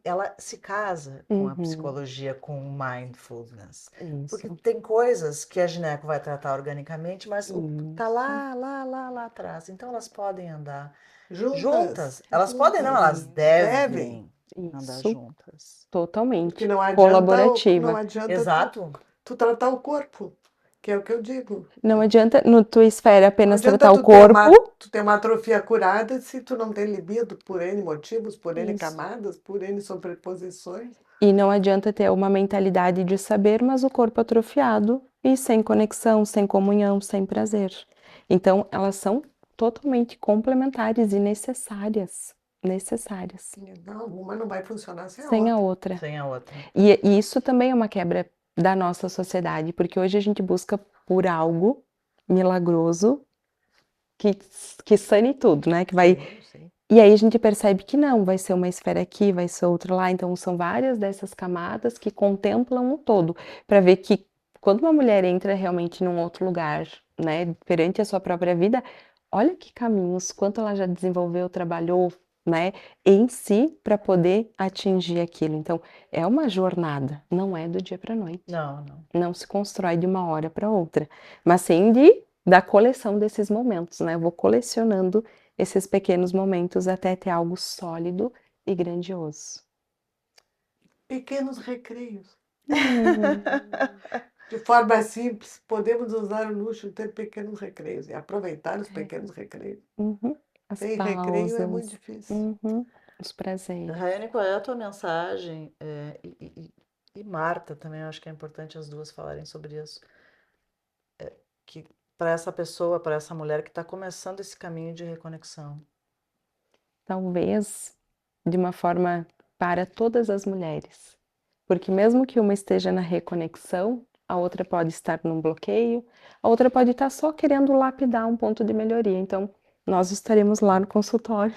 ela se casa com a Uhum. psicologia, com o mindfulness. Porque Isso. tem coisas que a gineco vai tratar organicamente, mas tá Isso. lá atrás. Então elas podem andar Juntas. Elas podem não, elas devem andar Isso. juntas. Totalmente. Porque não adianta, Colaborativa. não adianta Exato. tu tratar o corpo, que é o que eu digo. Não adianta no tua esfera Não apenas adianta tratar o tu ter uma atrofia curada se tu não tem libido por N motivos, por N Isso. camadas, por N sobreposições. E não adianta ter uma mentalidade de saber, mas o corpo atrofiado e sem conexão, sem comunhão, sem prazer. Então, elas são totalmente complementares e necessárias. Necessárias. Não, uma não vai funcionar sem a Sem a outra. outra. Sem a outra. E isso também é uma quebra da nossa sociedade, porque hoje a gente busca por algo milagroso que sane tudo, né? Que vai. Sim. E aí a gente percebe que não, vai ser uma esfera aqui, vai ser outra lá. Então são várias dessas camadas que contemplam o todo, para ver que quando uma mulher entra realmente num outro lugar, né, perante a sua própria vida, olha que caminhos, quanto ela já desenvolveu, trabalhou, né, em si para poder atingir aquilo. Então é uma jornada, não é do dia para a noite. Não. Não se constrói de uma hora para outra, mas sim da coleção desses momentos, né? Eu vou colecionando esses pequenos momentos até ter algo sólido e grandioso. Pequenos recreios. De forma simples, podemos usar o luxo de ter pequenos recreios e aproveitar os pequenos recreios. Uhum. As Sem recreio é muito pausas, difícil. os prazeres. Raiane, qual é a tua mensagem? E Marta também, eu acho que é importante as duas falarem sobre isso. Que para essa pessoa, para essa mulher que está começando esse caminho de reconexão. Talvez de uma forma para todas as mulheres. Porque mesmo que uma esteja na reconexão, a outra pode estar num bloqueio, a outra pode estar só querendo lapidar um ponto de melhoria. Então, nós estaremos lá no consultório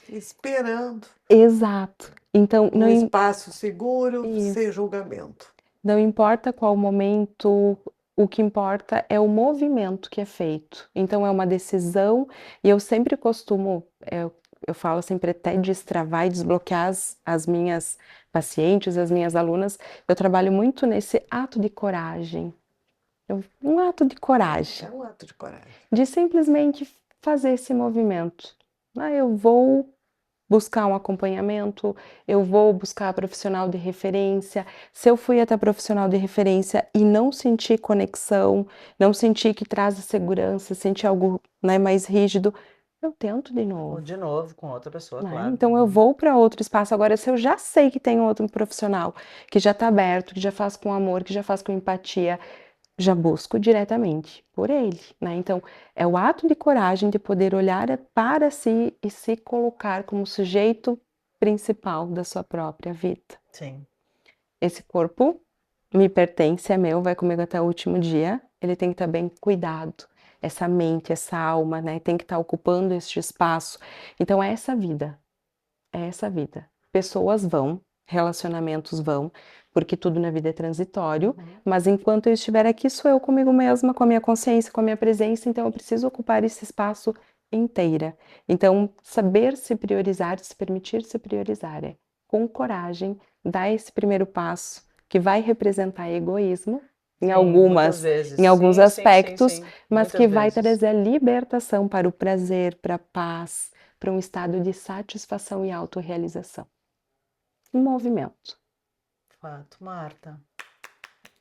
Esperando Exato. Então, um espaço seguro, Isso. sem julgamento. Não importa qual momento, o que importa é o movimento que é feito. Então, é uma decisão, e eu sempre costumo, eu falo sempre até destravar e desbloquear as minhas pacientes, as minhas alunas. Eu trabalho muito nesse ato de coragem. Um ato de coragem, É um ato de coragem. de simplesmente fazer esse movimento. Eu vou buscar um acompanhamento, eu vou buscar profissional de referência. Se eu fui até profissional de referência e não senti conexão, não senti que traz a segurança, senti algo, né, mais rígido, eu tento de Ou novo. de novo com outra pessoa, Né? claro. Então eu vou para outro espaço. Agora, se eu já sei que tem outro profissional que já está aberto, que já faz com amor, que já faz com empatia, já busco diretamente por ele, né? Então, é o ato de coragem de poder olhar para si e se colocar como sujeito principal da sua própria vida. Sim. Esse corpo me pertence, é meu, vai comigo até o último dia, ele tem que estar bem cuidado. Essa mente, essa alma, né? Tem que estar ocupando este espaço. Então, é essa vida. É essa vida. Pessoas vão, relacionamentos vão, porque tudo na vida é transitório, mas enquanto eu estiver aqui, sou eu comigo mesma, com a minha consciência, com a minha presença, então eu preciso ocupar esse espaço inteira. Então, saber se priorizar, se permitir se priorizar, é com coragem, dar esse primeiro passo, que vai representar egoísmo, Sim, muitas vezes. em alguns Sim, aspectos, sim. mas Muitas que vai vezes. trazer a libertação para o prazer, para a paz, para um estado de satisfação e autorrealização. Um movimento. Fato, Marta.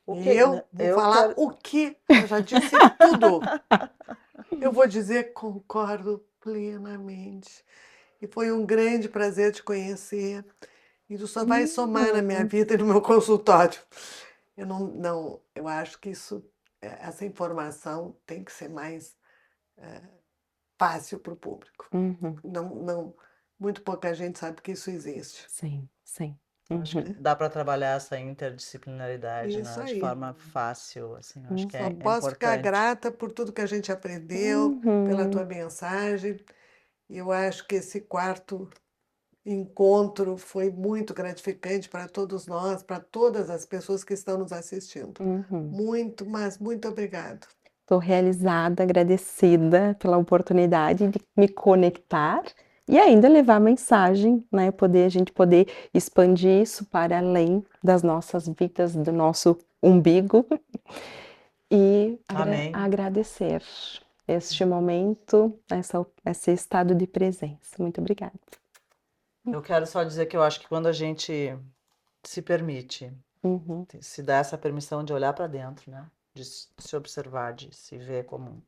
Eu vou falar quero... o que ela já disse tudo. Eu vou dizer concordo plenamente. E foi um grande prazer te conhecer. E tu só vai somar na minha vida e no meu consultório. Eu acho que essa informação tem que ser mais fácil para o público. Muito pouca gente sabe que isso existe. Sim, sim. Acho que dá para trabalhar essa interdisciplinaridade, Isso né, de aí. forma fácil, assim, acho que Só é posso ficar importante. grata por tudo que a gente aprendeu, pela tua mensagem. E eu acho que esse quarto encontro foi muito gratificante para todos nós, para todas as pessoas que estão nos assistindo. Muito, mas muito obrigado. Estou realizada, agradecida pela oportunidade de me conectar e ainda levar a mensagem, né? A gente poder expandir isso para além das nossas vidas, do nosso umbigo e Amém. agradecer este momento, esse estado de presença. Muito obrigada. Eu quero só dizer que eu acho que quando a gente se permite, se dá essa permissão de olhar para dentro, né? De se observar, de se ver como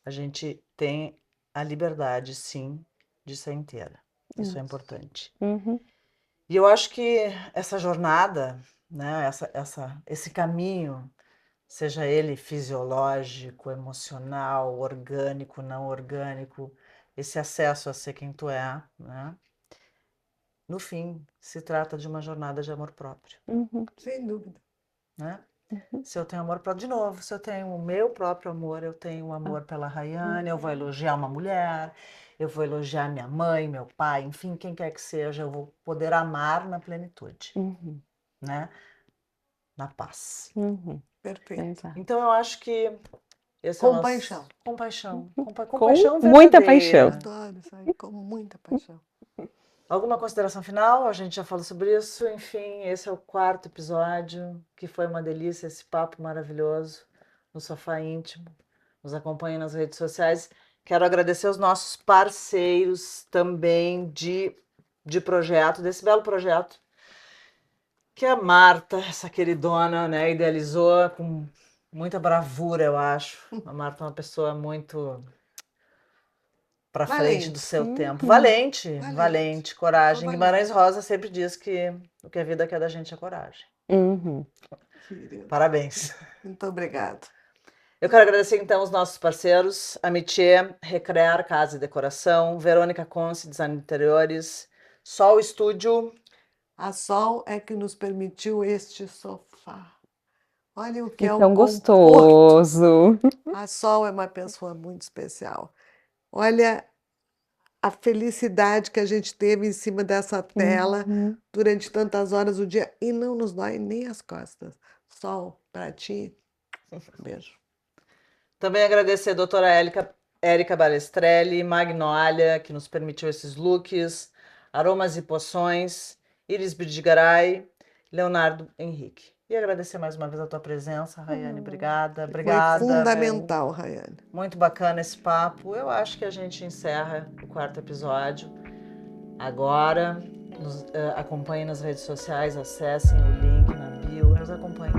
a gente tem a liberdade, sim, de ser inteira. Isso é importante. E eu acho que essa jornada, né? Esse caminho, seja ele fisiológico, emocional, orgânico, não orgânico, esse acesso a ser quem tu é, né? No fim, se trata de uma jornada de amor próprio. Sem dúvida. Né? Se eu tenho amor próprio, de novo, se eu tenho o meu próprio amor, eu tenho amor pela Rayane, eu vou elogiar uma mulher, eu vou elogiar minha mãe, meu pai, enfim, quem quer que seja, eu vou poder amar na plenitude, né? Na paz. Perfeito. Então eu acho que esse Compaixão. é o nosso... Compaixão. Com Compaixão muita verdadeira. paixão. Adoro isso aí, com muita paixão. Alguma consideração final? A gente já falou sobre isso. Enfim, esse é o 4º episódio, que foi uma delícia, esse papo maravilhoso no Sofá Íntimo. Nos acompanhe nas redes sociais. Quero agradecer os nossos parceiros também de projeto, desse belo projeto, que a Marta, essa queridona, né, idealizou com muita bravura, eu acho. A Marta é uma pessoa muito para frente do seu tempo. Valente, coragem. Guimarães Rosa sempre diz que o que a vida quer da gente é coragem. Parabéns. Muito obrigada. Eu quero agradecer então os nossos parceiros, Amitié, Recrear Casa e Decoração, Verônica Conce, Design de Interiores, Sol Estúdio. A Sol é que nos permitiu este sofá. Olha o que é o tão conforto. gostoso. A Sol é uma pessoa muito especial. Olha a felicidade que a gente teve em cima dessa tela durante tantas horas do dia e não nos dói nem as costas. Sol, para ti, beijo. Também agradecer a doutora Érica Balestrelli, Magnólia, que nos permitiu esses looks, Aromas e Poções, Iris Bidigaray, Leonardo Henrique. E agradecer mais uma vez a tua presença, Rayane. Obrigada. Obrigada. Foi fundamental, Rayane. Muito bacana esse papo. Eu acho que a gente encerra o 4º episódio. Agora, nos acompanhem nas redes sociais, acessem o link na bio e nos acompanhem.